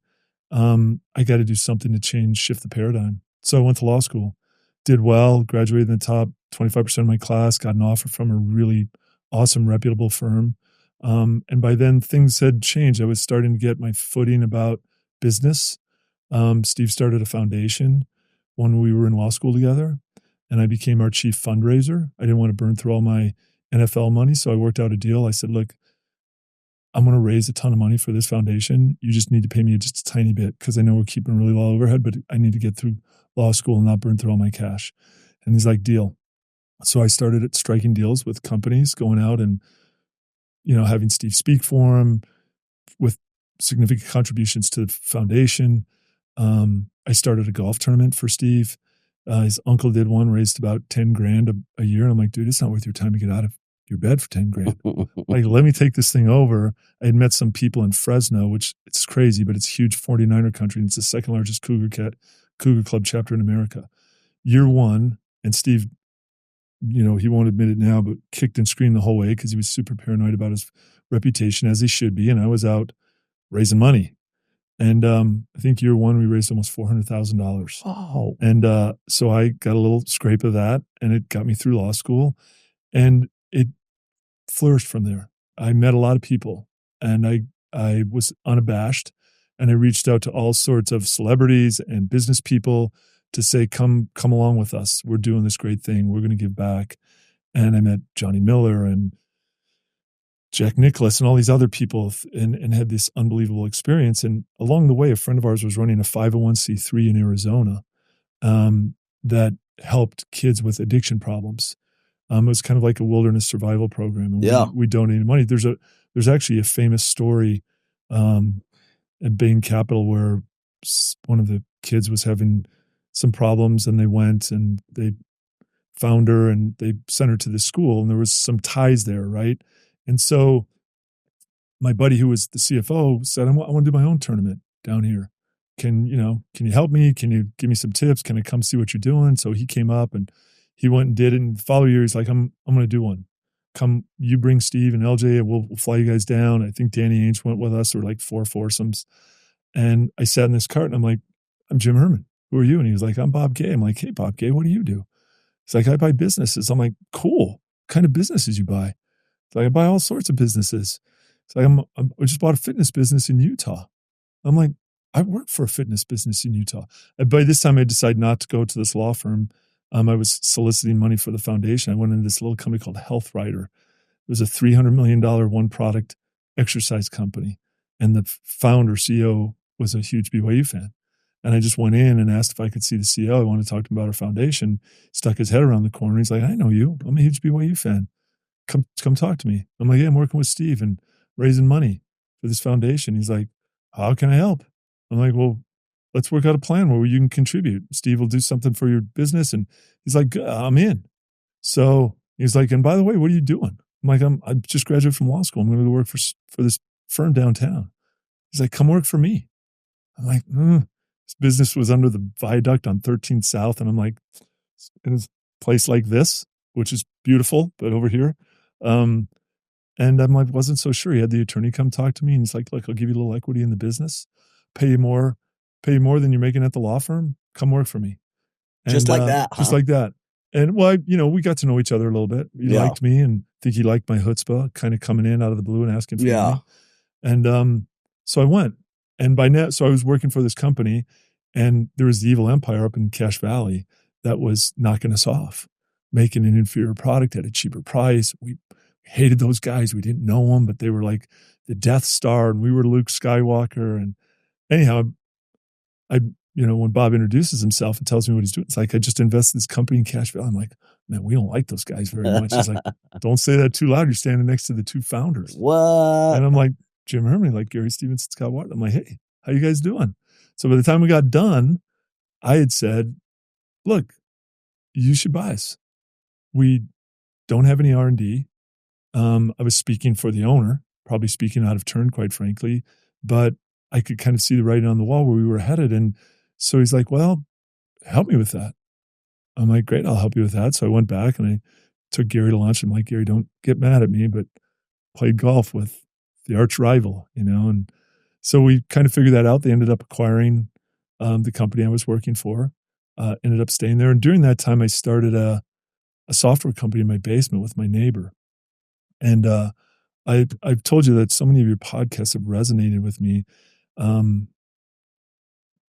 Speaker 1: I got to do something to shift the paradigm. So I went to law school, did well, graduated in the top 25% of my class, got an offer from a really awesome, reputable firm. And by then things had changed. I was starting to get my footing about business. Steve started a foundation when we were in law school together, and I became our chief fundraiser. I didn't want to burn through all my NFL money, so I worked out a deal. I said, look, I'm going to raise a ton of money for this foundation. You just need to pay me just a tiny bit because I know we're keeping really low overhead, but I need to get through law school and not burn through all my cash. And he's like, deal. So I started striking deals with companies, going out and, having Steve speak for him with significant contributions to the foundation. I started a golf tournament for Steve. His uncle did one, raised about 10 grand a year. And I'm like, dude, it's not worth your time to get out of your bed for 10 grand. Like, let me take this thing over. I had met some people in Fresno, which it's crazy, but it's huge 49er country. And it's the second largest Cougar Club chapter in America. Year one, and Steve, he won't admit it now, but kicked and screamed the whole way because he was super paranoid about his reputation, as he should be. And I was out raising money. And I think year one, we raised almost $400,000.
Speaker 2: Oh.
Speaker 1: And so I got a little scrape of that, and it got me through law school. And it flourished from there. I met a lot of people, and I was unabashed, and I reached out to all sorts of celebrities and business people to say, come along with us. We're doing this great thing. We're going to give back. And I met Johnny Miller and Jack Nicklaus and all these other people and had this unbelievable experience. And along the way, a friend of ours was running a 501c3 in Arizona that helped kids with addiction problems. It was kind of like a wilderness survival program. And we donated money. There's actually a famous story at Bain Capital where one of the kids was having some problems, and they went and they found her and they sent her to the school, and there was some ties there, right? And so my buddy, who was the CFO, said, I want to do my own tournament down here. Can you help me? Can you give me some tips? Can I come see what you're doing? So he came up and he went and did it. And the following year, he's like, I'm going to do one. Come, you bring Steve and LJ, and we'll fly you guys down. I think Danny Ainge went with us. There were like 4 foursomes. And I sat in this cart and I'm like, I'm Jim Herrmann. Who are you? And he was like, I'm Bob Gay. I'm like, hey, Bob Gay, what do you do? He's like, I buy businesses. I'm like, cool. What kind of businesses you buy? He's like, I buy all sorts of businesses. It's like, I just bought a fitness business in Utah. I'm like, I work for a fitness business in Utah. And by this time, I decided not to go to this law firm. I was soliciting money for the foundation. I went into this little company called Health Rider. It was a $300 million one product exercise company. And the founder, CEO, was a huge BYU fan. And I just went in and asked if I could see the CEO. I wanted to talk to him about our foundation. Stuck his head around the corner. He's like, I know you. I'm a huge BYU fan. Come talk to me. I'm like, yeah, I'm working with Steve and raising money for this foundation. He's like, how can I help? I'm like, well, let's work out a plan where you can contribute. Steve will do something for your business. And he's like, I'm in. So he's like, and by the way, what are you doing? I'm like, I just graduated from law school. I'm going to go work for this firm downtown. He's like, come work for me. I'm like, This business was under the viaduct on 13th South. And I'm like, in a place like this, which is beautiful, but over here. And I'm like, wasn't so sure. He had the attorney come talk to me. And he's like, look, I'll give you a little equity in the business, pay you more than you're making at the law firm. Come work for me. And,
Speaker 2: just like that.
Speaker 1: Just like that. And well, we got to know each other a little bit. He liked me, and I think he liked my chutzpah, kind of coming in out of the blue and asking for money. And so I went. And by now, so I was working for this company, and there was the evil empire up in Cache Valley that was knocking us off, making an inferior product at a cheaper price. We hated those guys. We didn't know them, but they were like the Death Star, and we were Luke Skywalker. And anyhow, when Bob introduces himself and tells me what he's doing, it's like, I just invested in this company in Cache Valley. I'm like, man, we don't like those guys very much. He's like, don't say that too loud. You're standing next to the two founders.
Speaker 2: What?
Speaker 1: And I'm like, Jim Herrmann, like Gary Stevenson, Scott Ward. I'm like, hey, how you guys doing? So by the time we got done, I had said, look, you should buy us. We don't have any R&D. I was speaking for the owner, probably speaking out of turn, quite frankly, but I could kind of see the writing on the wall where we were headed. And so he's like, well, help me with that. I'm like, great, I'll help you with that. So I went back and I took Gary to lunch. I'm like, Gary, don't get mad at me, but played golf with the arch rival, and So we kind of figured that out. They ended up acquiring the company I was working for, ended up staying there. And during that time, I started a software company in my basement with my neighbor. And I've told you that so many of your podcasts have resonated with me. And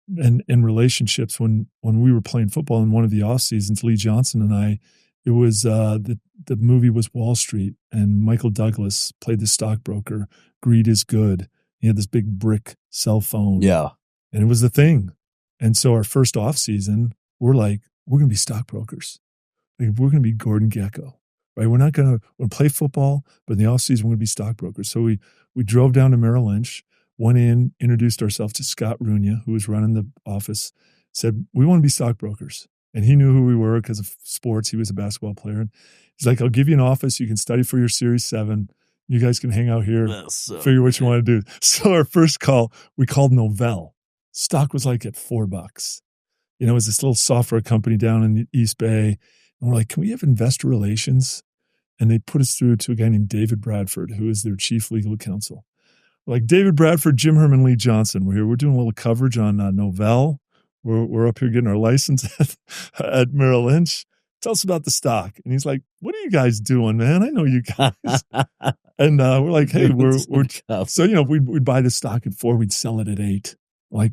Speaker 1: in relationships, when we were playing football in one of the off seasons, Lee Johnson and I, it was the movie was Wall Street, and Michael Douglas played the stockbroker. Greed is good. He had this big brick cell phone.
Speaker 2: Yeah.
Speaker 1: And it was the thing. And so our first off season, we're like, we're going to be stockbrokers. Like, we're going to be Gordon Gekko, right? We're going to play football, but in the off season, we're going to be stockbrokers. So we drove down to Merrill Lynch, went in, introduced ourselves to Scott Runia, who was running the office, said, we want to be stockbrokers. And he knew who we were because of sports. He was a basketball player. And he's like, I'll give you an office. You can study for your Series 7. You guys can hang out here, figure what you want to do. So our first call, we called Lavell. Stock was like at $4. It was this little software company down in the East Bay. And we're like, can we have investor relations? And they put us through to a guy named David Bradford, who is their chief legal counsel. We're like, David Bradford, Jim Herrmann, Lee Johnson. We're here. We're doing a little coverage on Lavell. We're up here getting our license at Merrill Lynch. Tell us about the stock. And he's like, what are you guys doing, man? I know you guys. And we're like, hey, we're so, we'd buy the stock at 4, we'd sell it at 8. Like,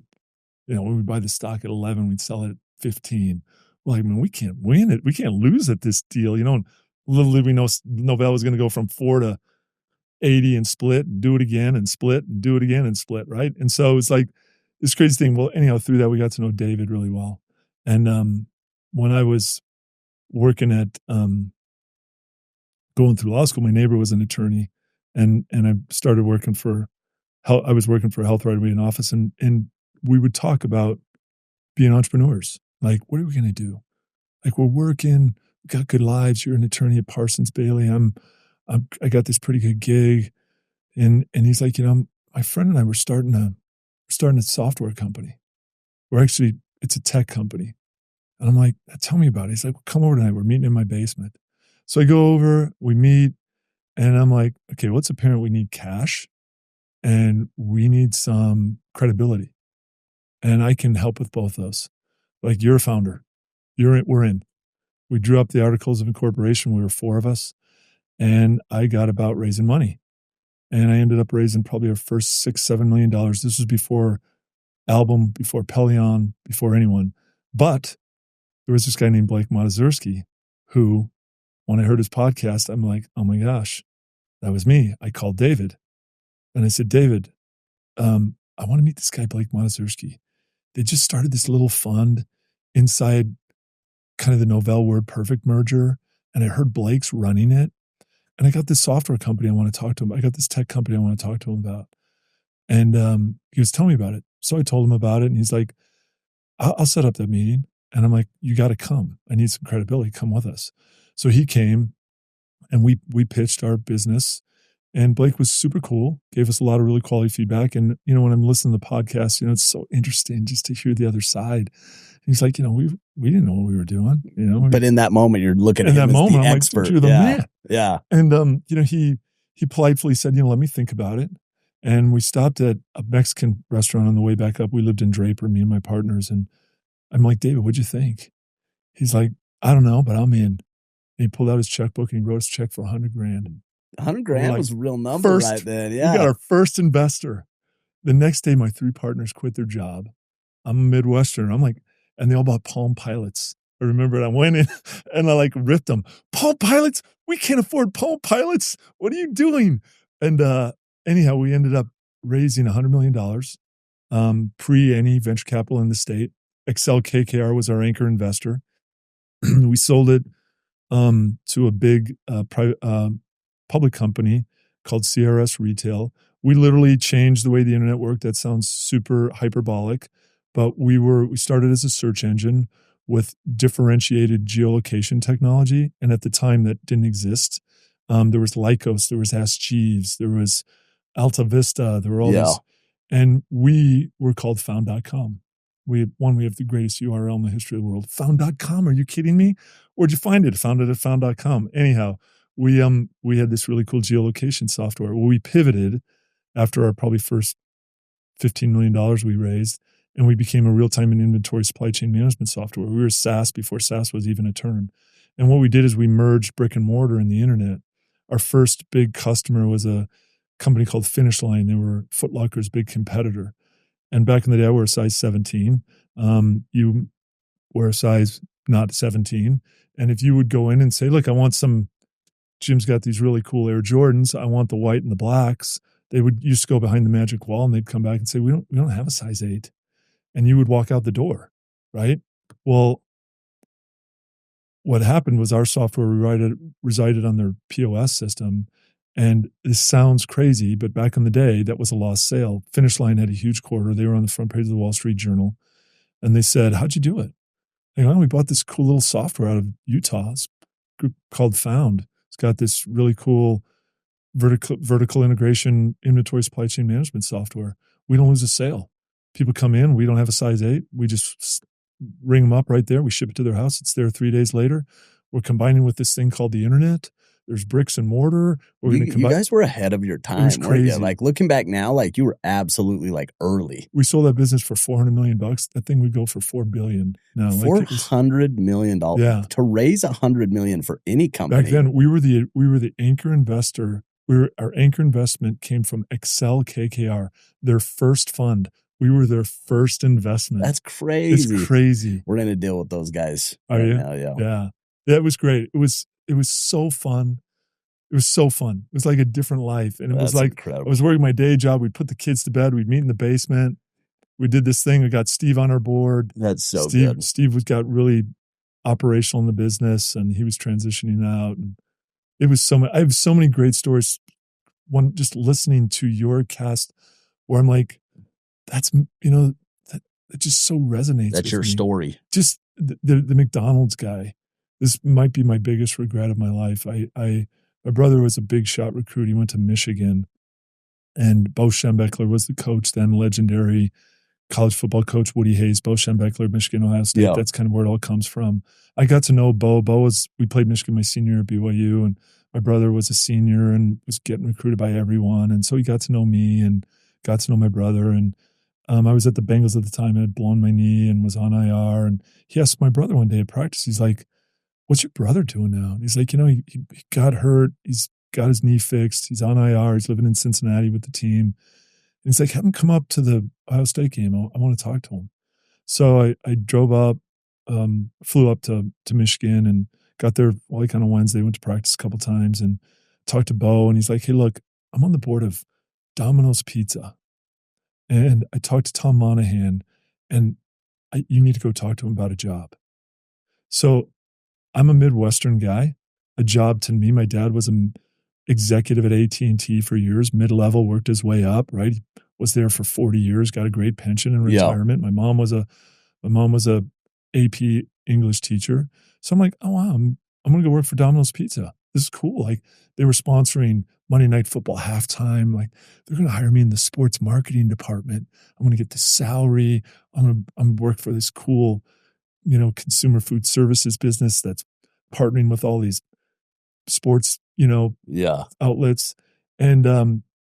Speaker 1: when we buy the stock at 11, we'd sell it at 15. We're like, man, we can't win it. We can't lose at this deal. And little did we know Lavell was going to go from 4 to 80 and split, and do it again and split, and do it again and split, right? And so it's like this crazy thing. Well, anyhow, through that, we got to know David really well. And when I was working at going through law school, my neighbor was an attorney, and I started working for I was working for Health Right Away in office, and we would talk about being entrepreneurs. Like, what are we going to do? Like, we're working, we got good lives. You're an attorney at Parsons Bailey. I got this pretty good gig, and he's like, my friend and I were starting a software company. It's a tech company. And I'm like, tell me about it. He's like, well, come over tonight. We're meeting in my basement. So I go over, we meet, and I'm like, okay, what's apparent? We need cash and we need some credibility. And I can help with both those. Like, you're a founder. We're in. We drew up the articles of incorporation. We were 4 of us. And I got about raising money. And I ended up raising probably our first $6-7 million. This was before Album, before Pelion, before anyone. But there was this guy named Blake Montezurski who, when I heard his podcast, I'm like, oh my gosh, that was me. I called David. And I said, David, I want to meet this guy, Blake Montezurski. They just started this little fund inside kind of the Lavell WordPerfect merger. And I heard Blake's running it. And I got this software company I want to talk to him. I got this tech company I want to talk to him about. And he was telling me about it. So I told him about it. And he's like, I'll set up that meeting. And I'm like, you got to come. I need some credibility. Come with us. So he came and we pitched our business. And Blake was super cool, gave us a lot of really quality feedback. And, when I'm listening to the podcast, it's so interesting just to hear the other side. And he's like, we didn't know what we were doing,
Speaker 2: But in that moment, you're looking at
Speaker 1: him as the
Speaker 2: I'm
Speaker 1: expert.
Speaker 2: Like,
Speaker 1: you're the man.
Speaker 2: Yeah.
Speaker 1: And, he politely said, let me think about it. And we stopped at a Mexican restaurant on the way back up. We lived in Draper, me and my partners. And I'm like, David, what'd you think? He's like, I don't know, but I'm in. And he pulled out his checkbook and he wrote us a check for $100,000.
Speaker 2: $100,000 was a real number right then. Yeah.
Speaker 1: We got our first investor. The next day, my 3 partners quit their job. I'm a Midwesterner. I'm like, and they all bought Palm Pilots. I remember I went in and I ripped them. Palm Pilots? We can't afford Palm Pilots. What are you doing? And anyhow, we ended up raising $100 million pre any venture capital in the state. Excel KKR was our anchor investor. We sold it to a big public company called CRS Retail. We literally changed the way the internet worked. That sounds super hyperbolic, but we started as a search engine with differentiated geolocation technology. And at the time that didn't exist. There was Lycos, there was Ask Jeeves, there was Alta Vista, there were all these. And we were called found.com. We have the greatest URL in the history of the world. Found.com. Are you kidding me? Where'd you find it? Found it at found.com. Anyhow, we had this really cool geolocation software. Well, we pivoted after our probably first $15 million we raised, and we became a real-time and inventory supply chain management software. We were SaaS before SaaS was even a term. And what we did is we merged brick and mortar and the internet. Our first big customer was a company called Finish Line. They were Foot Locker's big competitor. And back in the day, I wore a size 17. You wear a size not 17. And if you would go in and say, look, I want some, Jim's got these really cool Air Jordans. I want the white and the blacks. They would used to go behind the magic wall and they'd come back and say, we don't have a size 8. And you would walk out the door, right? Well, what happened was our software resided on their POS system. And this sounds crazy, but back in the day, that was a lost sale. Finish Line had a huge quarter. They were on the front page of the Wall Street Journal. And they said, how'd you do it? Like, oh, we bought this cool little software out of Utah. It's a group called Found. It's got this really cool vertical integration inventory supply chain management software. We don't lose a sale. People come in, we don't have a size 8. We just ring them up right there. We ship it to their house. It's there 3 days later. We're combining with this thing called the internet. There's bricks and mortar.
Speaker 2: You guys were ahead of your time.
Speaker 1: It was crazy.
Speaker 2: Like looking back now, like you were absolutely like early.
Speaker 1: We sold that business for $400 million. That thing would go for $4 billion now.
Speaker 2: $400 million.
Speaker 1: Yeah.
Speaker 2: To raise $100 million for any company.
Speaker 1: Back then, we were the anchor investor. Our anchor investment came from Excel KKR, their first fund. We were their first investment.
Speaker 2: That's crazy.
Speaker 1: It's crazy.
Speaker 2: We're going to deal with those guys.
Speaker 1: Are you?
Speaker 2: Now, yeah.
Speaker 1: Yeah. It was great. It was so fun. It was so fun. It was like a different life. And it was like,
Speaker 2: incredible.
Speaker 1: I was working my day job. We'd put the kids to bed. We'd meet in the basement. We did this thing. We got Steve on our board.
Speaker 2: That's so good.
Speaker 1: Steve got really operational in the business and he was transitioning out. And it was I have so many great stories. One, just listening to your cast where I'm like, that just so resonates.
Speaker 2: That's your story.
Speaker 1: Just the McDonald's guy. This might be my biggest regret of my life. My brother was a big shot recruit. He went to Michigan, and Bo Schembechler was the coach then, legendary college football coach Woody Hayes, Bo Schembechler, Michigan, Ohio State. Yeah. That's kind of where it all comes from. I got to know Bo. We played Michigan my senior year at BYU, and my brother was a senior and was getting recruited by everyone. And so he got to know me and got to know my brother. And I was at the Bengals at the time and had blown my knee and was on IR. And he asked my brother one day at practice, he's like, what's your brother doing now? And he's like, he got hurt. He's got his knee fixed. He's on IR. He's living in Cincinnati with the team. And he's like, have him come up to the Ohio State game. I want to talk to him. So I drove up, flew up to Michigan and got there like on a Wednesday, went to practice a couple times and talked to Bo. And he's like, hey, look, I'm on the board of Domino's Pizza. And I talked to Tom Monahan and you need to go talk to him about a job. So I'm a Midwestern guy. A job to me, my dad was an executive at AT&T for years, mid-level, worked his way up, right? He was there for 40 years, got a great pension and retirement. Yeah. My mom was a AP English teacher. So I'm like, oh wow, I'm going to go work for Domino's Pizza. This is cool. Like they were sponsoring Monday Night Football halftime. Like they're going to hire me in the sports marketing department. I'm going to get the salary. I'm going to work for this cool, consumer food services business that's partnering with all these sports, outlets. And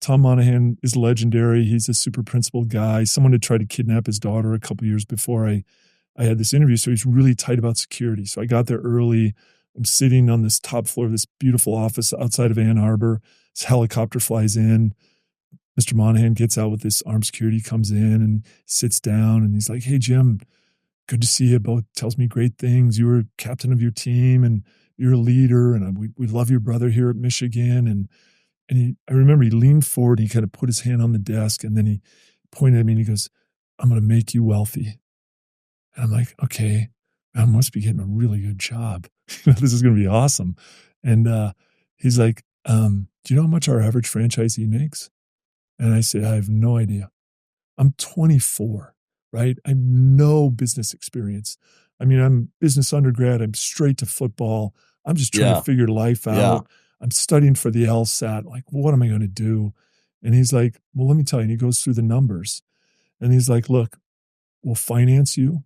Speaker 1: Tom Monahan is legendary. He's a super principled guy. Someone had tried to kidnap his daughter a couple years before I had this interview. So he's really tight about security. So I got there early. I'm sitting on this top floor of this beautiful office outside of Ann Arbor. This helicopter flies in. Mr. Monahan gets out with this armed security, comes in and sits down. And he's like, hey, Jim, good to see you. Bo tells me great things. You were captain of your team and you're a leader. And we love your brother here at Michigan. And I remember he leaned forward and he kind of put his hand on the desk and then he pointed at me and he goes, I'm going to make you wealthy. And I'm like, okay, I must be getting a really good job. This is going to be awesome. And he's like, do you know how much our average franchisee makes? And I said, I have no idea. I'm 24, right? I have no business experience. I mean, I'm business undergrad. I'm straight to football. I'm just trying to figure life out. Yeah. I'm studying for the LSAT. Like, what am I going to do? And he's like, well, let me tell you. And he goes through the numbers. And he's like, look, we'll finance you.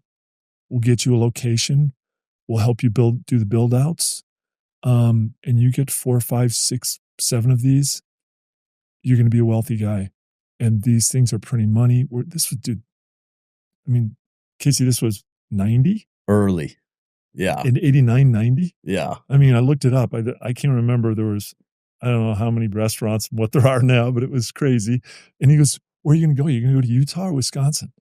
Speaker 1: We'll get you a location. We'll help you do the build outs. And you get 4, 5, 6, 7 of these, you're going to be a wealthy guy. and these things are printing money. Casey, this was 90?
Speaker 2: Early. Yeah.
Speaker 1: In 89, 90?
Speaker 2: Yeah.
Speaker 1: I mean, I looked it up. I can't remember. There was, I don't know how many restaurants and what there are now, but it was crazy. And he goes, where are you going to go? You're going to go to Utah or Wisconsin?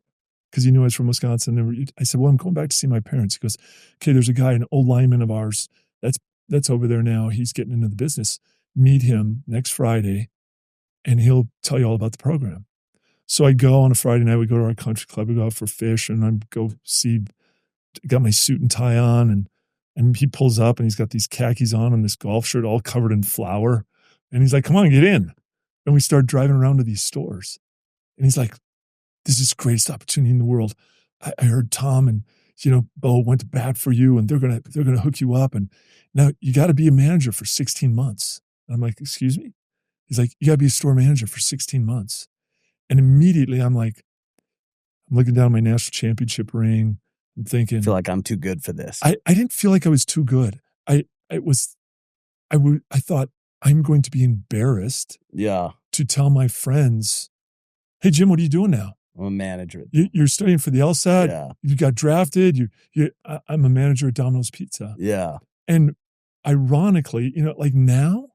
Speaker 1: Because he knew I was from Wisconsin. I said, well, I'm going back to see my parents. He goes, okay, there's a guy, an old lineman of ours, that's over there now. He's getting into the business. Meet him next Friday, and he'll tell you all about the program. So I go on a Friday night. We go to our country club. We go out for fish, and I go see. Got my suit and tie on, and he pulls up, and he's got these khakis on and this golf shirt all covered in flour. And he's like, come on, get in. And we start driving around to these stores. And he's like, this is the greatest opportunity in the world. I heard Tom and, Bo went to bat for you, and they're going to hook you up. And now you got to be a manager for 16 months. And I'm like, excuse me? He's like, you got to be a store manager for 16 months. And immediately I'm like, I'm looking down at my national championship ring. I'm thinking,
Speaker 2: I feel like I'm too good for this.
Speaker 1: I didn't feel like I was too good. I thought I'm going to be embarrassed.
Speaker 2: Yeah.
Speaker 1: To tell my friends, hey, Jim, what are you doing now?
Speaker 2: I'm a manager.
Speaker 1: You're studying for the LSAT.
Speaker 2: Yeah.
Speaker 1: You got drafted. I'm a manager at Domino's Pizza.
Speaker 2: Yeah.
Speaker 1: And ironically, like now,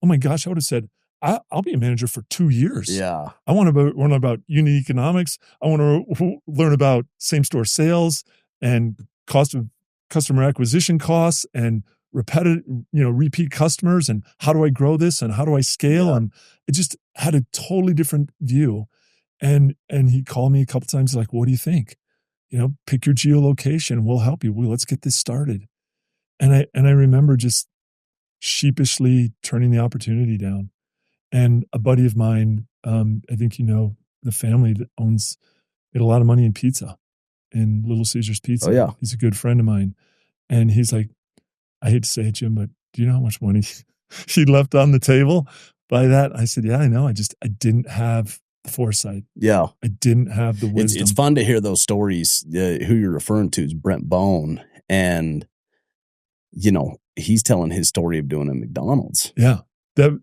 Speaker 1: oh my gosh, I would have said, I'll be a manager for 2 years.
Speaker 2: Yeah.
Speaker 1: I want to learn about unit economics. I want to learn about same store sales and cost of customer acquisition costs and repeat customers, and how do I grow this and how do I scale?
Speaker 2: Yeah.
Speaker 1: And it just had a totally different view. And he called me a couple times, like, what do you think? Pick your geolocation. We'll help you. Let's get this started. And I remember just sheepishly turning the opportunity down. And a buddy of mine, I think the family that made a lot of money in pizza, in Little Caesars Pizza.
Speaker 2: Oh, yeah.
Speaker 1: He's a good friend of mine. And he's like, I hate to say it, Jim, but do you know how much money he left on the table by that? I said, yeah, I know. I didn't have the foresight.
Speaker 2: Yeah.
Speaker 1: I didn't have the wisdom.
Speaker 2: It's fun to hear those stories. Who you're referring to is Brent Bone. And, he's telling his story of doing a McDonald's.
Speaker 1: Yeah.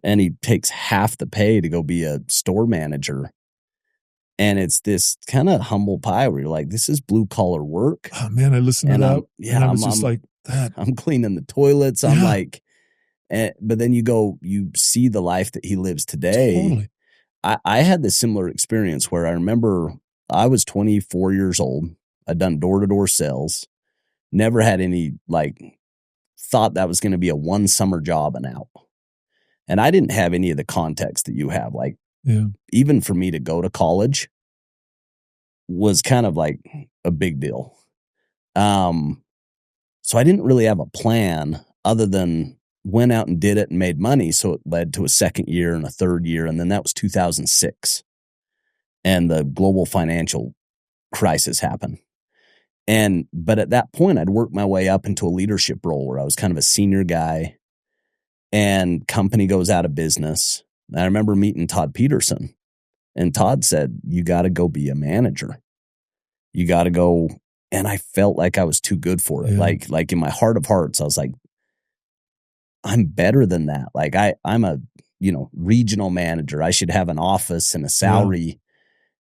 Speaker 2: And he takes half the pay to go be a store manager. And it's this kind of humble pie where you're like, this is blue collar work.
Speaker 1: Oh, man, I listened to that. And I was just like, that.
Speaker 2: I'm cleaning the toilets. I'm like, but then you see the life that he lives today.
Speaker 1: Totally.
Speaker 2: I had this similar experience where I remember I was 24 years old. I'd done door-to-door sales. Never had any, thought that was going to be a one summer job and out. And I didn't have any of the context that you have. Even for me to go to college was kind of like a big deal. So I didn't really have a plan other than went out and did it and made money. So it led to a second year and a third year. And then that was 2006. And the global financial crisis happened. But at that point, I'd worked my way up into a leadership role where I was kind of a senior guy, and company goes out of business. And I remember meeting Todd Peterson, and Todd said, you got to go be a manager. You got to go. And I felt like I was too good for it. Yeah. Like in my heart of hearts, I was like, I'm better than that. I'm a, regional manager. I should have an office and a salary. Yeah.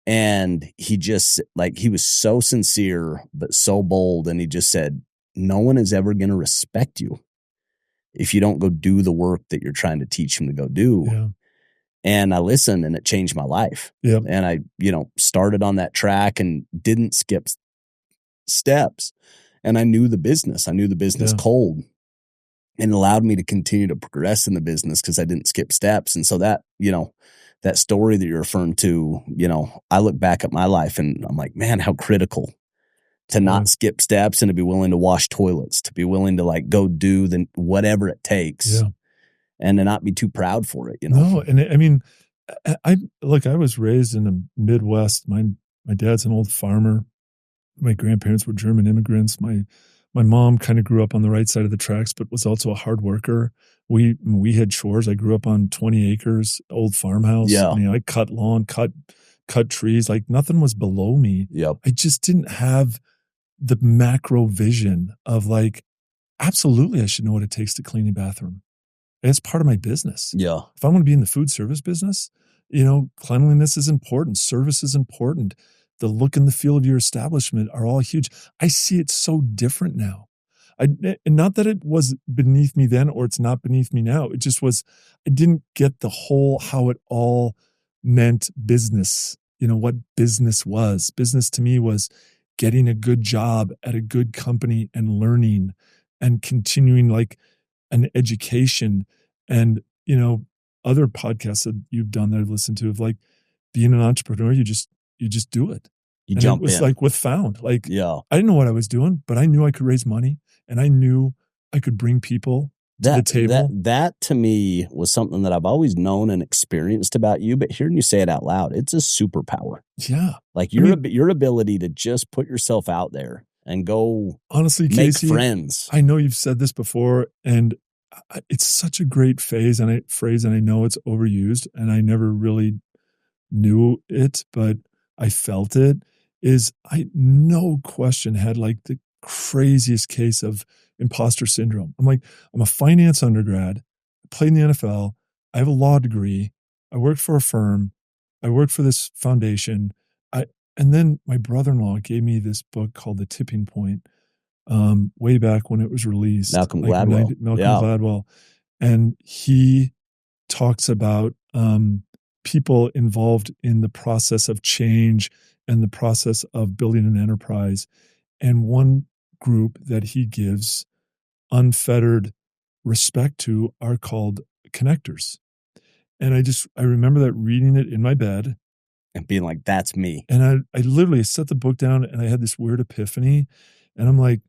Speaker 2: And he just he was so sincere, but so bold. And he just said, no one is ever going to respect you if you don't go do the work that you're trying to teach them to go do. Yeah. And I listened, and it changed my life. Yeah. And I, started on that track and didn't skip steps. And I knew the business. I knew the business cold, and it allowed me to continue to progress in the business because I didn't skip steps. And so that, that story that you're referring to, I look back at my life and I'm like, man, how critical to not skip steps and to be willing to wash toilets, to be willing to go do whatever it takes, and to not be too proud for it.
Speaker 1: No, and I mean, I was raised in the Midwest. My dad's an old farmer. My grandparents were German immigrants. My mom kind of grew up on the right side of the tracks, but was also a hard worker. We had chores. I grew up on 20 acres, old farmhouse. Yeah. I cut lawn, cut trees. Nothing was below me.
Speaker 2: Yep.
Speaker 1: I just didn't have the macro vision of absolutely I should know what it takes to clean a bathroom. And it's part of my business.
Speaker 2: Yeah.
Speaker 1: If I want to be in the food service business, cleanliness is important. Service is important. The look and the feel of your establishment are all huge. I see it so different now. And not that it was beneath me then or it's not beneath me now. It just was, I didn't get the whole, how it all meant business, what business was. Business to me was getting a good job at a good company and learning and continuing like an education. And, other podcasts that you've done that I've listened to of like being an entrepreneur, you just do it.
Speaker 2: You
Speaker 1: and
Speaker 2: jump
Speaker 1: it was
Speaker 2: in.
Speaker 1: like with Found. Like,
Speaker 2: Yeah.
Speaker 1: I didn't know what I was doing, but I knew I could raise money and I knew I could bring people to the table.
Speaker 2: That to me was something that I've always known and experienced about you, but hearing you say it out loud, it's a superpower.
Speaker 1: Yeah.
Speaker 2: Like your ability to just put yourself out there and go
Speaker 1: honestly,
Speaker 2: make
Speaker 1: Casey,
Speaker 2: friends.
Speaker 1: I know you've said this before, and it's such a great phrase, and I know it's overused, and I never really knew it, but I felt it. Is I no question had like the craziest case of imposter syndrome. I'm a finance undergrad, I played in the NFL, I have a law degree, I worked for a firm, I worked for this foundation. And then my brother-in-law gave me this book called The Tipping Point, way back when it was released.
Speaker 2: Malcolm Gladwell.
Speaker 1: And he talks about people involved in the process of change and the process of building an enterprise. And one group that he gives unfettered respect to are called connectors. And I remember that reading it in my bed.
Speaker 2: And being like, that's me.
Speaker 1: And I literally set the book down and I had this weird epiphany. And I'm like,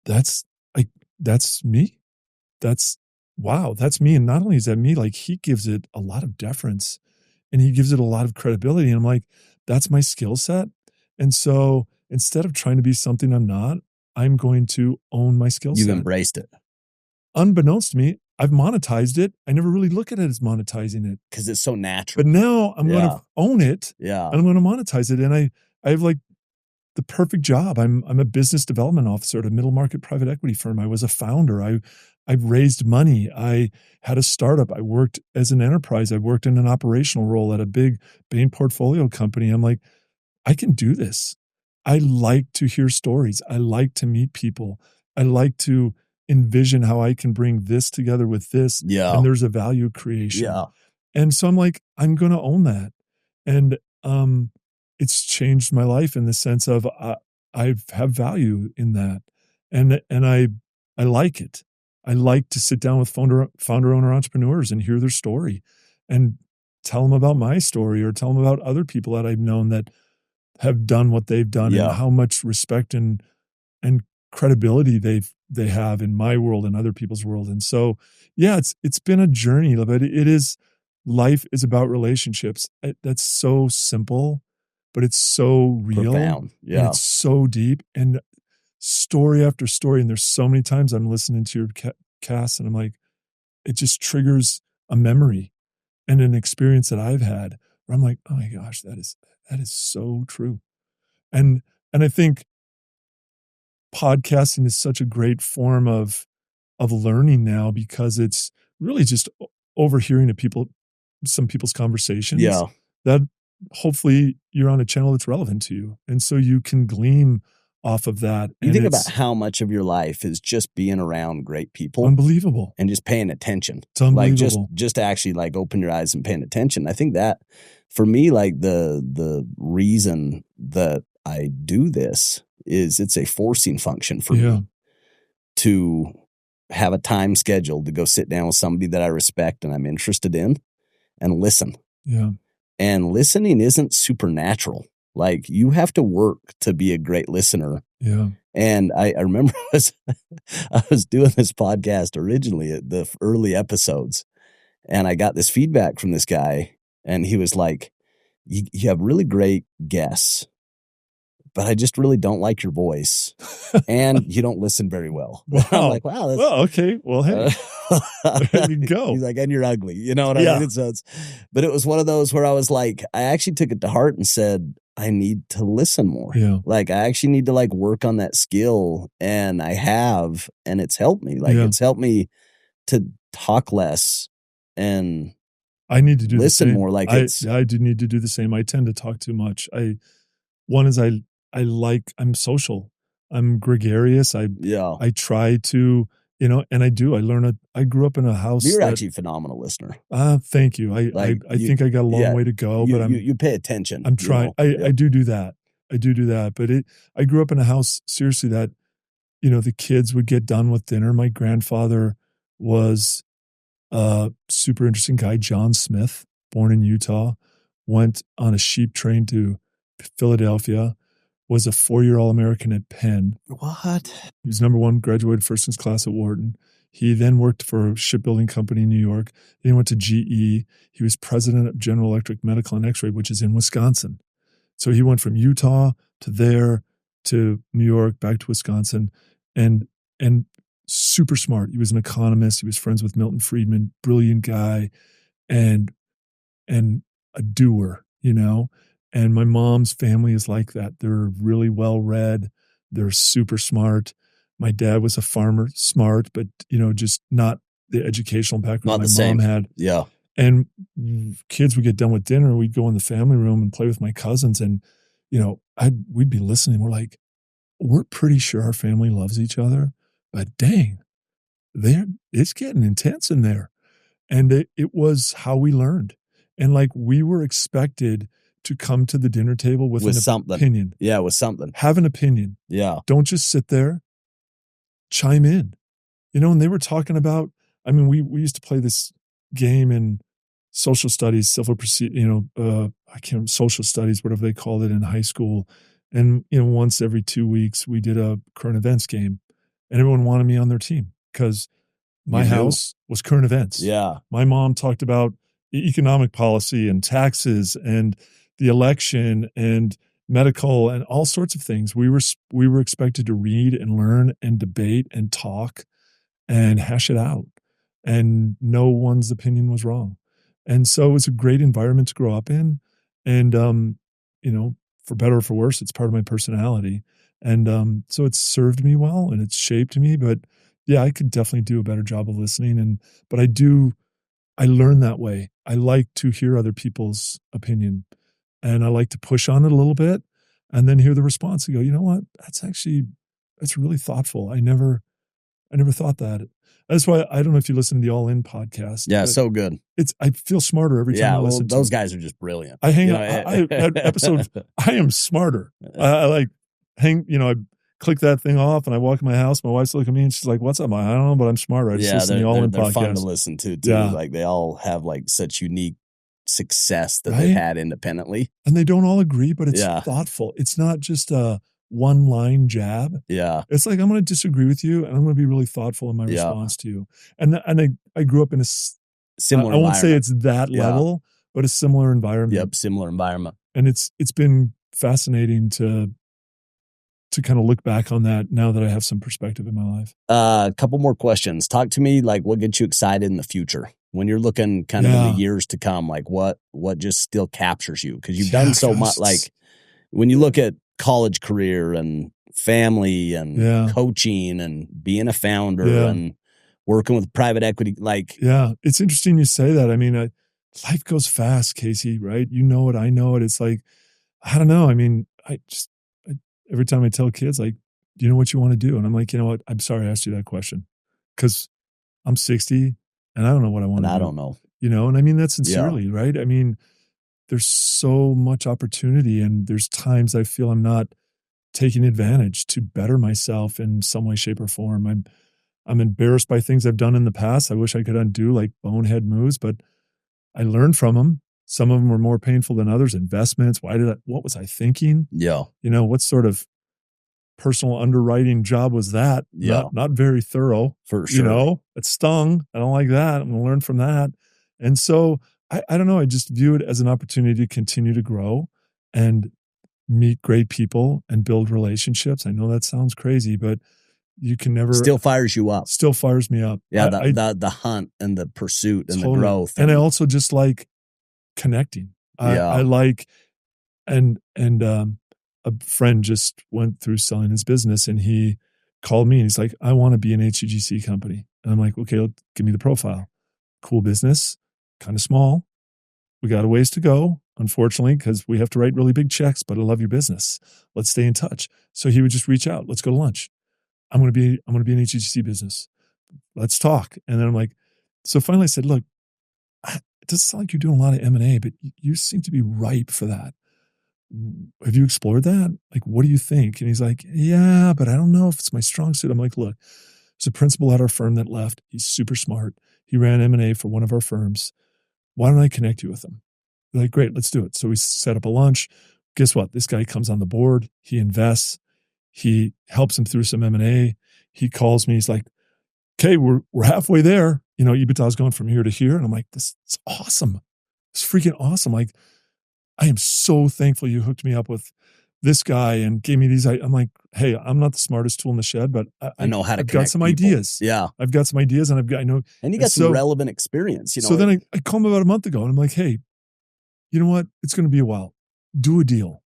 Speaker 1: that's me. Wow, that's me. And not only is that me, like he gives it a lot of deference and he gives it a lot of credibility. And I'm like, that's my skill set. And so instead of trying to be something I'm not, I'm going to own my skill set.
Speaker 2: You've embraced it.
Speaker 1: Unbeknownst to me, I've monetized it. I never really look at it as monetizing it.
Speaker 2: Because it's so natural.
Speaker 1: But now I'm going to own it.
Speaker 2: Yeah.
Speaker 1: And I'm going to monetize it. And I have like the perfect job. I'm a business development officer at a middle market private equity firm. I was a founder. I've raised money. I had a startup. I worked as an enterprise. I worked in an operational role at a big Bain portfolio company. I'm like, I can do this. I like to hear stories. I like to meet people. I like to envision how I can bring this together with this.
Speaker 2: Yeah.
Speaker 1: And there's a value creation.
Speaker 2: Yeah.
Speaker 1: And so I'm like, I'm going to own that. And it's changed my life in the sense of I have value in that. And I like it. I like to sit down with founder owner entrepreneurs and hear their story and tell them about my story or tell them about other people that I've known that have done what they've done and how much respect and credibility they have in my world and other people's world. And so, yeah, it's been a journey, but life is about relationships. That's so simple, but it's so real.
Speaker 2: Profound. Yeah.
Speaker 1: And it's so deep and story after story. And there's so many times I'm listening to your cast and I'm like, it just triggers a memory and an experience that I've had where I'm like, oh my gosh, that is so true. And I think podcasting is such a great form of learning now because it's really just overhearing some people's conversations.
Speaker 2: Yeah.
Speaker 1: That hopefully you're on a channel that's relevant to you. And so you can glean off of that.
Speaker 2: You think about how much of your life is just being around great people.
Speaker 1: Unbelievable.
Speaker 2: And just paying attention.
Speaker 1: It's unbelievable.
Speaker 2: Like just actually like open your eyes and paying attention. I think that for me, like the reason that I do this is it's a forcing function for me to have a time scheduled to go sit down with somebody that I respect and I'm interested in and listen.
Speaker 1: Yeah.
Speaker 2: And listening isn't supernatural. Like you have to work to be a great listener.
Speaker 1: Yeah.
Speaker 2: And I remember I was doing this podcast originally at the early episodes and I got this feedback from this guy and he was like, you have really great guests, but I just really don't like your voice and you don't listen very well.
Speaker 1: Wow.
Speaker 2: I'm like, wow. That's,
Speaker 1: okay. Well, hey, there you go.
Speaker 2: He's like, and you're ugly. You know what I mean? So but it was one of those where I was like, I actually took it to heart and said, I need to listen more.
Speaker 1: Yeah.
Speaker 2: Like I actually need to like work on that skill and I have, and it's helped me. Like it's helped me to talk less and
Speaker 1: I need to do the
Speaker 2: listen
Speaker 1: same.
Speaker 2: more. Like
Speaker 1: I do need to do the same. I tend to talk too much. I'm social. I'm gregarious. I try to, and I do. I grew up in a house.
Speaker 2: You're actually a phenomenal listener.
Speaker 1: Thank you. I think I got a long way to go, but
Speaker 2: you pay attention.
Speaker 1: I'm trying. I do that. I do that. But I grew up in a house, seriously, that, the kids would get done with dinner. My grandfather was a super interesting guy, John Smith, born in Utah, went on a sheep train to Philadelphia, was a 4-year All-American at Penn.
Speaker 2: What?
Speaker 1: He was number 1, graduated first in his class at Wharton. He then worked for a shipbuilding company in New York. Then he went to GE. He was president of General Electric Medical and X-Ray, which is in Wisconsin. So he went from Utah to there to New York, back to Wisconsin, and super smart. He was an economist. He was friends with Milton Friedman, brilliant guy, and a doer, And my mom's family is like that. They're really well read. They're super smart. My dad was a farmer, smart, but just not the educational background my mom had.
Speaker 2: Yeah.
Speaker 1: And kids would get done with dinner. We'd go in the family room and play with my cousins, and we'd be listening. We're like, we're pretty sure our family loves each other, but dang, it's getting intense in there. And it was how we learned. And we were expected to come to the dinner table with an
Speaker 2: something.
Speaker 1: Opinion.
Speaker 2: Yeah, with something.
Speaker 1: Have an opinion.
Speaker 2: Yeah.
Speaker 1: Don't just sit there. Chime in. And they were talking about, we used to play this game in social studies, civil procedure, social studies, whatever they called it in high school. And, once every 2 weeks, we did a current events game, and everyone wanted me on their team because my house was current events.
Speaker 2: Yeah.
Speaker 1: My mom talked about economic policy and taxes and the election and medical and all sorts of things. We were expected to read and learn and debate and talk and hash it out, and no one's opinion was wrong. And so it was a great environment to grow up in. And, for better or for worse, it's part of my personality. And so it's served me well and it's shaped me. But yeah, I could definitely do a better job of listening. But I learned that way. I like to hear other people's opinion, and I like to push on it a little bit and then hear the response and go, you know what? That's really thoughtful. I never thought that. That's why I don't know if you listen to the All In podcast.
Speaker 2: Yeah, so good.
Speaker 1: I feel smarter every time I listen to
Speaker 2: those guys are just brilliant.
Speaker 1: I hang out that episode. I am smarter. I click that thing off and I walk in my house. My wife's looking at me and she's like, "What's up?" I don't know, but I'm smarter. I just listen to the All In podcast.
Speaker 2: They're fun to listen to too.
Speaker 1: Yeah.
Speaker 2: Like they all have such unique success that they've had independently.
Speaker 1: And they don't all agree, but it's thoughtful. It's not just a one-line jab.
Speaker 2: Yeah.
Speaker 1: It's like, I'm going to disagree with you and I'm going to be really thoughtful in my response to you. And I grew up in a similar I won't say it's that level, but a similar environment.
Speaker 2: Yep, similar environment.
Speaker 1: And it's been fascinating to kind of look back on that now that I have some perspective in my life.
Speaker 2: A couple more questions. Talk to me what gets you excited in the future? When you're looking kind of in the years to come, what just still captures you? Because you've done so much. When you look at college career and family and coaching and being a founder and working with private equity,
Speaker 1: it's interesting you say that. Life goes fast, Casey, right? You know it. I know it. It's like, I don't know. Every time I tell kids, do you know what you want to do? And I'm like, you know what? I'm sorry I asked you that question because I'm 60 and I don't know what I want to do.
Speaker 2: I don't know.
Speaker 1: And I mean that sincerely, right? There's so much opportunity and there's times I feel I'm not taking advantage to better myself in some way, shape, or form. I'm embarrassed by things I've done in the past. I wish I could undo bonehead moves, but I learned from them. Some of them were more painful than others. Investments. What was I thinking?
Speaker 2: Yeah.
Speaker 1: What sort of personal underwriting job was that?
Speaker 2: Yeah.
Speaker 1: Not very thorough.
Speaker 2: For sure.
Speaker 1: It stung. I don't like that. I'm going to learn from that. And so I don't know. I just view it as an opportunity to continue to grow and meet great people and build relationships. I know that sounds crazy, but you can never.
Speaker 2: Still fires you up.
Speaker 1: Still fires me up.
Speaker 2: Yeah. The hunt and the pursuit and the growth.
Speaker 1: And I also just like connecting. I like, and a friend just went through selling his business and he called me and he's like, I want to be an HGGC company. And I'm like, okay, give me the profile. Cool business, kind of small, we got a ways to go, unfortunately, because we have to write really big checks, but I love your business. Let's stay in touch. So he would just reach out. Let's go to lunch. I'm going to be in HGGC business. Let's talk. And then I'm like, so finally I said, look, it doesn't sound like you're doing a lot of M&A, but you seem to be ripe for that. Have you explored that? Like, what do you think? And he's like, yeah, but I don't know if it's my strong suit. I'm like, look, there's a principal at our firm that left. He's super smart. He ran M&A for one of our firms. Why don't I connect you with him? They're like, great, let's do it. So we set up a lunch. Guess what? This guy comes on the board. He invests. He helps him through some M&A. He calls me. He's like, okay, we're halfway there. You know, EBITDA's going from here to here. And I'm like, this is awesome. It's freaking awesome. Like, I am so thankful you hooked me up with this guy and gave me these. I'm like, hey, I'm not the smartest tool in the shed, but
Speaker 2: I know how to
Speaker 1: I've got some
Speaker 2: people.
Speaker 1: ideas.
Speaker 2: Yeah.
Speaker 1: I've got some ideas and I know.
Speaker 2: And you got some relevant experience, you know.
Speaker 1: So then I called him about a month ago and I'm like, hey, you know what? It's going to be a while. Do a deal.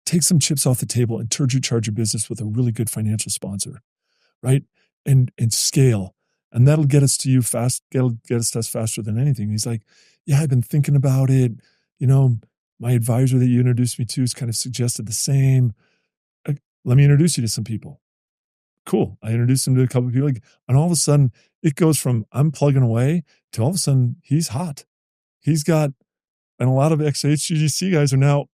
Speaker 1: Take some chips off the table and turbocharge your business with a really good financial sponsor, right? And scale. And that'll get us to you fast. That'll get us to us faster than anything. He's like, yeah, I've been thinking about it. You know, my advisor that you introduced me to has kind of suggested the same. Let me introduce you to some people. Cool. I introduced him to a couple of people. And all of a sudden, it goes from I'm plugging away to all of a sudden, he's hot. He's got, and a lot of ex-HGGC guys are now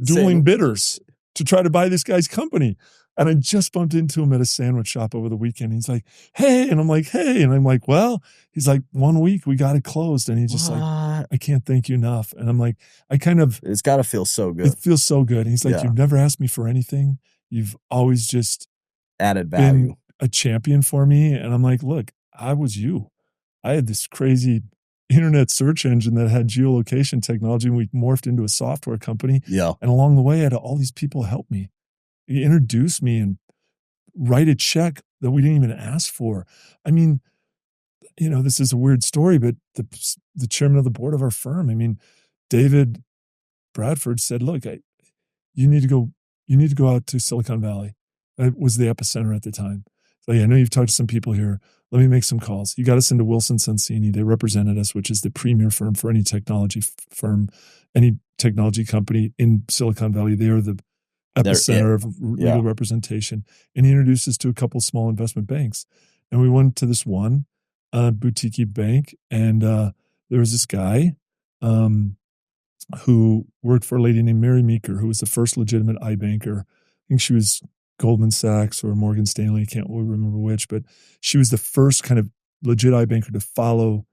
Speaker 1: dueling bidders to try to buy this guy's company. And I just bumped into him at a sandwich shop over the weekend. He's like, hey. And I'm like, hey. And I'm like, well, he's like, 1 week, we got it closed. And he's just like, I can't thank you enough. And I'm like, it's
Speaker 2: got to feel so good.
Speaker 1: It feels so good. And he's like, you've never asked me for anything. You've always just
Speaker 2: added value,
Speaker 1: been a champion for me. And I'm like, look, I was you. I had this crazy internet search engine that had geolocation technology, and we morphed into a software company.
Speaker 2: Yeah.
Speaker 1: And along the way, I had all these people help me. He introduced me and write a check that we didn't even ask for. I mean, you know, this is a weird story, but the chairman of the board of our firm, I mean, David Bradford said, look, you need to go out to Silicon Valley. It was the epicenter at the time. So I know you've talked to some people here. Let me make some calls. You got us into Wilson Sonsini. They represented us, which is the premier firm for any technology firm, any technology company in Silicon Valley. They are the epicenter of legal representation. And he introduced us to a couple of small investment banks. And we went to this one boutique bank. And there was this guy who worked for a lady named Mary Meeker, who was the first legitimate iBanker. I think she was Goldman Sachs or Morgan Stanley. I can't remember which, but she was the first kind of legit iBanker to follow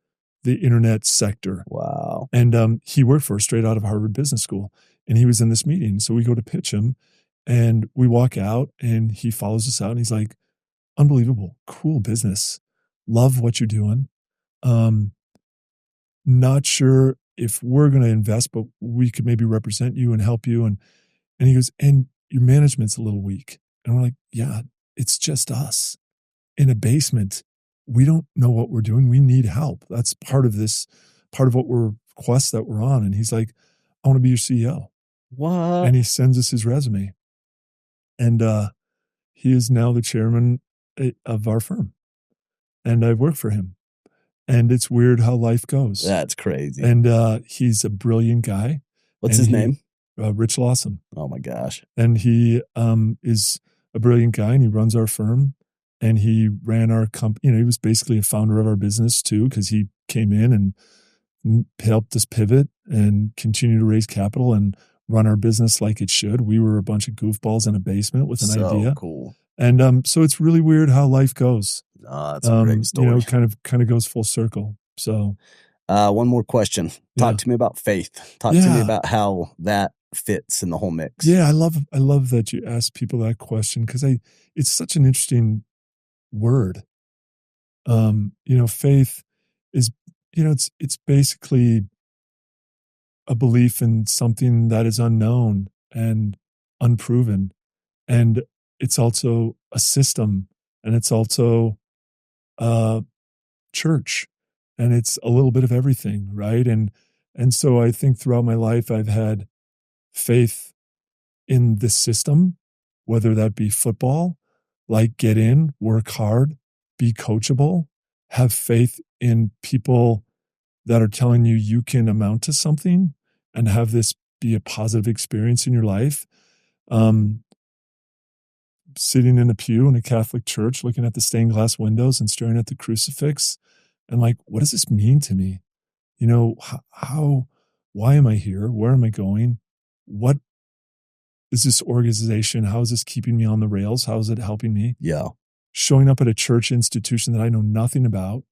Speaker 1: the internet sector.
Speaker 2: Wow.
Speaker 1: And he worked for her straight out of Harvard Business School. And he was in this meeting. So we go to pitch him and we walk out and he follows us out and he's like, unbelievable, cool business. Love what you're doing. Not sure if we're going to invest, but we could maybe represent you and help you. And he goes, and your management's a little weak. And we're like, yeah, it's just us in a basement. We don't know what we're doing. We need help. That's part of what quest that we're on. And he's like, I want to be your CEO.
Speaker 2: What?
Speaker 1: And he sends us his resume. And he is now the chairman of our firm. And I work for him. And it's weird how life goes.
Speaker 2: That's crazy.
Speaker 1: And he's a brilliant guy.
Speaker 2: What's his name?
Speaker 1: Rich Lawson.
Speaker 2: Oh my gosh.
Speaker 1: And he is a brilliant guy and he runs our firm and he ran our company. You know, he was basically a founder of our business too, because he came in and helped us pivot and continue to raise capital and run our business like it should. We were a bunch of goofballs in a basement with an idea.
Speaker 2: Cool.
Speaker 1: And so it's really weird how life goes.
Speaker 2: That's a great story.
Speaker 1: You know, kind of goes full circle. So
Speaker 2: one more question. Talk to me about faith. Talk to me about how that fits in the whole mix.
Speaker 1: Yeah, I love that you ask people that question because it's such an interesting word. You know, faith is, you know, it's basically a belief in something that is unknown and unproven. And it's also a system and it's also a church and it's a little bit of everything, right? And so I think throughout my life, I've had faith in the system, whether that be football, like get in, work hard, be coachable, have faith in people that are telling you you can amount to something and have this be a positive experience in your life. Sitting in a pew in a Catholic church, looking at the stained glass windows and staring at the crucifix, and like, what does this mean to me? You know, why am I here? Where am I going? What is this organization? How is this keeping me on the rails? How is it helping me?
Speaker 2: Yeah.
Speaker 1: Showing up at a church institution that I know nothing about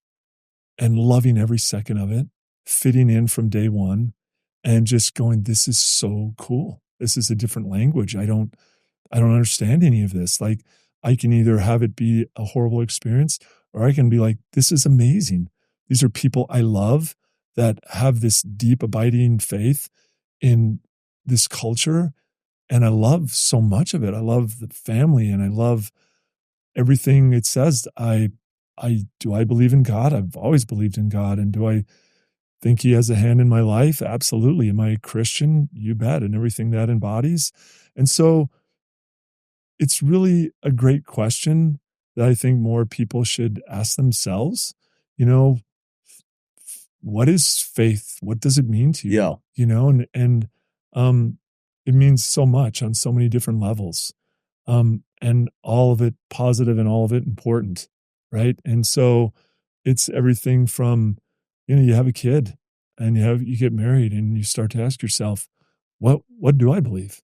Speaker 1: and loving every second of it, fitting in from day one, and just going, this is so cool. This is a different language. I don't understand any of this. Like, I can either have it be a horrible experience, or I can be like, this is amazing. These are people I love that have this deep abiding faith in this culture. And I love so much of it. I love the family and I love everything it says. Do I believe in God? I've always believed in God. And do I think he has a hand in my life? Absolutely. Am I a Christian? You bet. And everything that embodies. And so it's really a great question that I think more people should ask themselves. You know, what is faith? What does it mean to you?
Speaker 2: Yeah.
Speaker 1: You know, and it means so much on so many different levels. And all of it positive and all of it important, right? And so it's everything from, you know, you have a kid and you get married and you start to ask yourself, what do I believe?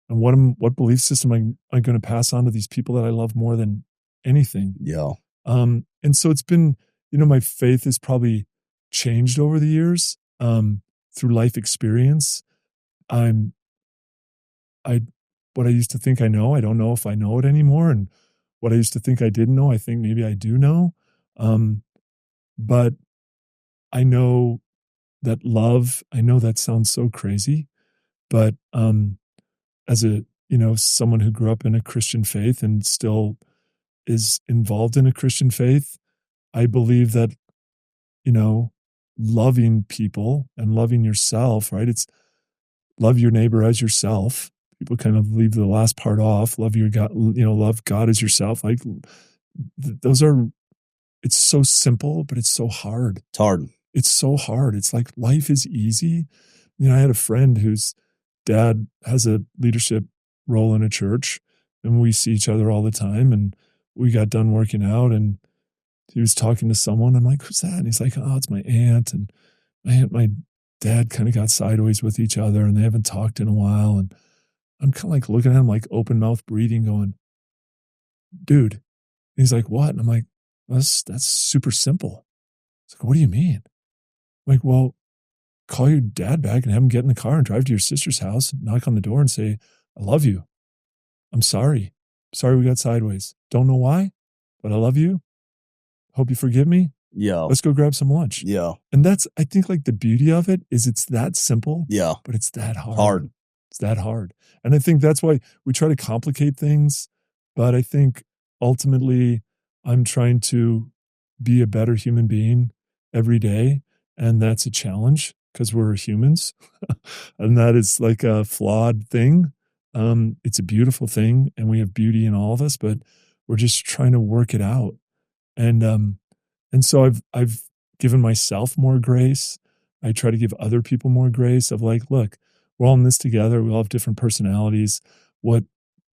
Speaker 1: And what belief system am I going to pass on to these people that I love more than anything?
Speaker 2: Yeah.
Speaker 1: And so it's been, you know, my faith has probably changed over the years, through life experience. What I used to think I know, I don't know if I know it anymore. And what I used to think I didn't know, I think maybe I do know. But I know that love, I know that sounds so crazy, but, as a, you know, someone who grew up in a Christian faith and still is involved in a Christian faith, I believe that, you know, loving people and loving yourself, right? It's love your neighbor as yourself. People kind of leave the last part off. Love your God, you know, love God as yourself. Like it's so simple, but it's so hard.
Speaker 2: It's hard.
Speaker 1: It's so hard. It's like life is easy. You know, I had a friend whose dad has a leadership role in a church and we see each other all the time. And we got done working out and he was talking to someone. I'm like, who's that? And he's like, oh, it's my aunt. And my dad kind of got sideways with each other and they haven't talked in a while. And I'm kind of like looking at him like open mouth breathing going, dude. And he's like, what? And I'm like, that's super simple. It's like, what do you mean? I'm like, well, call your dad back and have him get in the car and drive to your sister's house, knock on the door and say, I love you. I'm sorry. Sorry we got sideways. Don't know why, but I love you. Hope you forgive me.
Speaker 2: Yeah.
Speaker 1: Let's go grab some lunch.
Speaker 2: Yeah.
Speaker 1: And that's, I think, like the beauty of it is it's that simple.
Speaker 2: Yeah.
Speaker 1: But it's that hard. It's that hard. And I think that's why we try to complicate things. But I think ultimately I'm trying to be a better human being every day. And that's a challenge because we're humans. And that is like a flawed thing. It's a beautiful thing and we have beauty in all of us, but we're just trying to work it out. And so I've given myself more grace. I try to give other people more grace of like, look, we're all in this together. We all have different personalities. What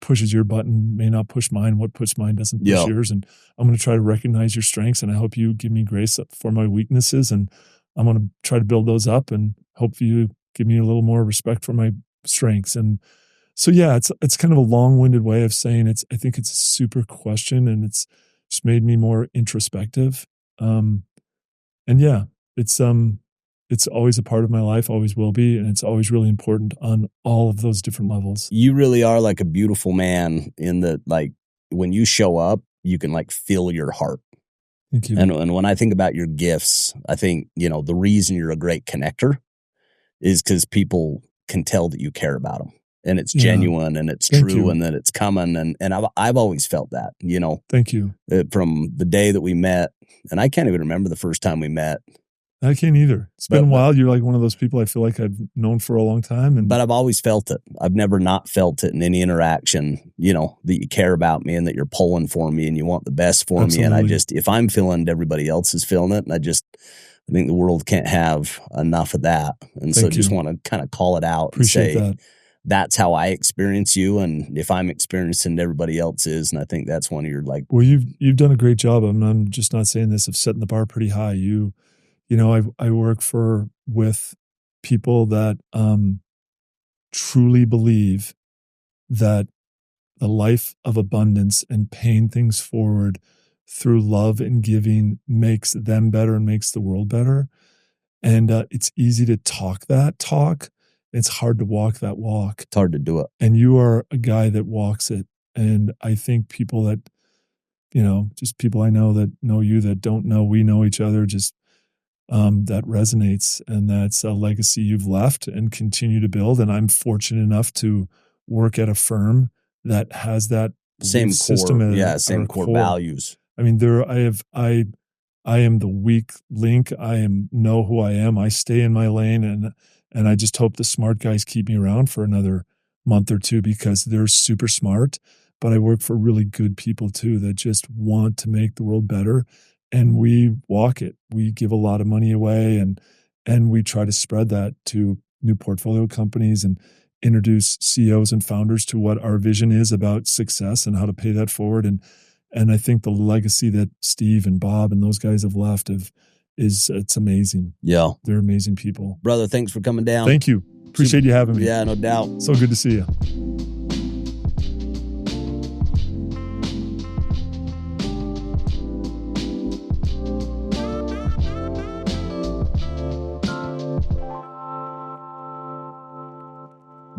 Speaker 1: pushes your button may not push mine. What pushes mine doesn't push yours. And I'm going to try to recognize your strengths. And I hope you give me grace for my weaknesses. And I'm going to try to build those up and hope you give me a little more respect for my strengths. And so, yeah, it's kind of a long-winded way of saying I think it's a super question and it's just made me more introspective. And yeah, it's always a part of my life, always will be. And it's always really important on all of those different levels.
Speaker 2: You really are like a beautiful man in that, like when you show up, you can like feel your heart.
Speaker 1: Thank you.
Speaker 2: And when I think about your gifts, I think, you know, the reason you're a great connector is because people can tell that you care about them. And it's genuine and it's true and that it's coming. And I've always felt that, you know.
Speaker 1: Thank you.
Speaker 2: From the day that we met, and I can't even remember the first time we met.
Speaker 1: I can't either. It's been a while. You're like one of those people I feel like I've known for a long time.
Speaker 2: But I've always felt it. I've never not felt it in any interaction, you know, that you care about me and that you're pulling for me and you want the best for me. And I just, if I'm feeling it, everybody else is feeling it. And I think the world can't have enough of that. And so just want to kind of call it out.
Speaker 1: Appreciate
Speaker 2: and say,
Speaker 1: that.
Speaker 2: That's how I experience you. And if I'm experiencing everybody else is, and I think that's one of your like.
Speaker 1: Well, you've done a great job. I'm just not saying this of setting the bar pretty high. You know, I work with people that truly believe that the life of abundance and paying things forward through love and giving makes them better and makes the world better. And it's easy to talk that talk. It's hard to walk that walk.
Speaker 2: It's hard to do it.
Speaker 1: And you are a guy that walks it. And I think people that, just people I know that know you that don't know, we know each other, just that resonates. And that's a legacy you've left and continue to build. And I'm fortunate enough to work at a firm that has that
Speaker 2: same
Speaker 1: system.
Speaker 2: Same core values.
Speaker 1: I mean, I am the weak link. I know who I am. I stay in my lane, and I just hope the smart guys keep me around for another month or two because they're super smart. But I work for really good people too that just want to make the world better, and we walk it. We give a lot of money away, and we try to spread that to new portfolio companies and introduce CEOs and founders to what our vision is about success and how to pay that forward. And I think the legacy that Steve and Bob and those guys have left it's amazing.
Speaker 2: Yeah.
Speaker 1: They're amazing people.
Speaker 2: Brother, thanks for coming down.
Speaker 1: Thank you. Appreciate you having me.
Speaker 2: Yeah, no doubt.
Speaker 1: So good to see you.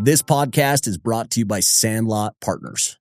Speaker 2: This podcast is brought to you by Sandlot Partners.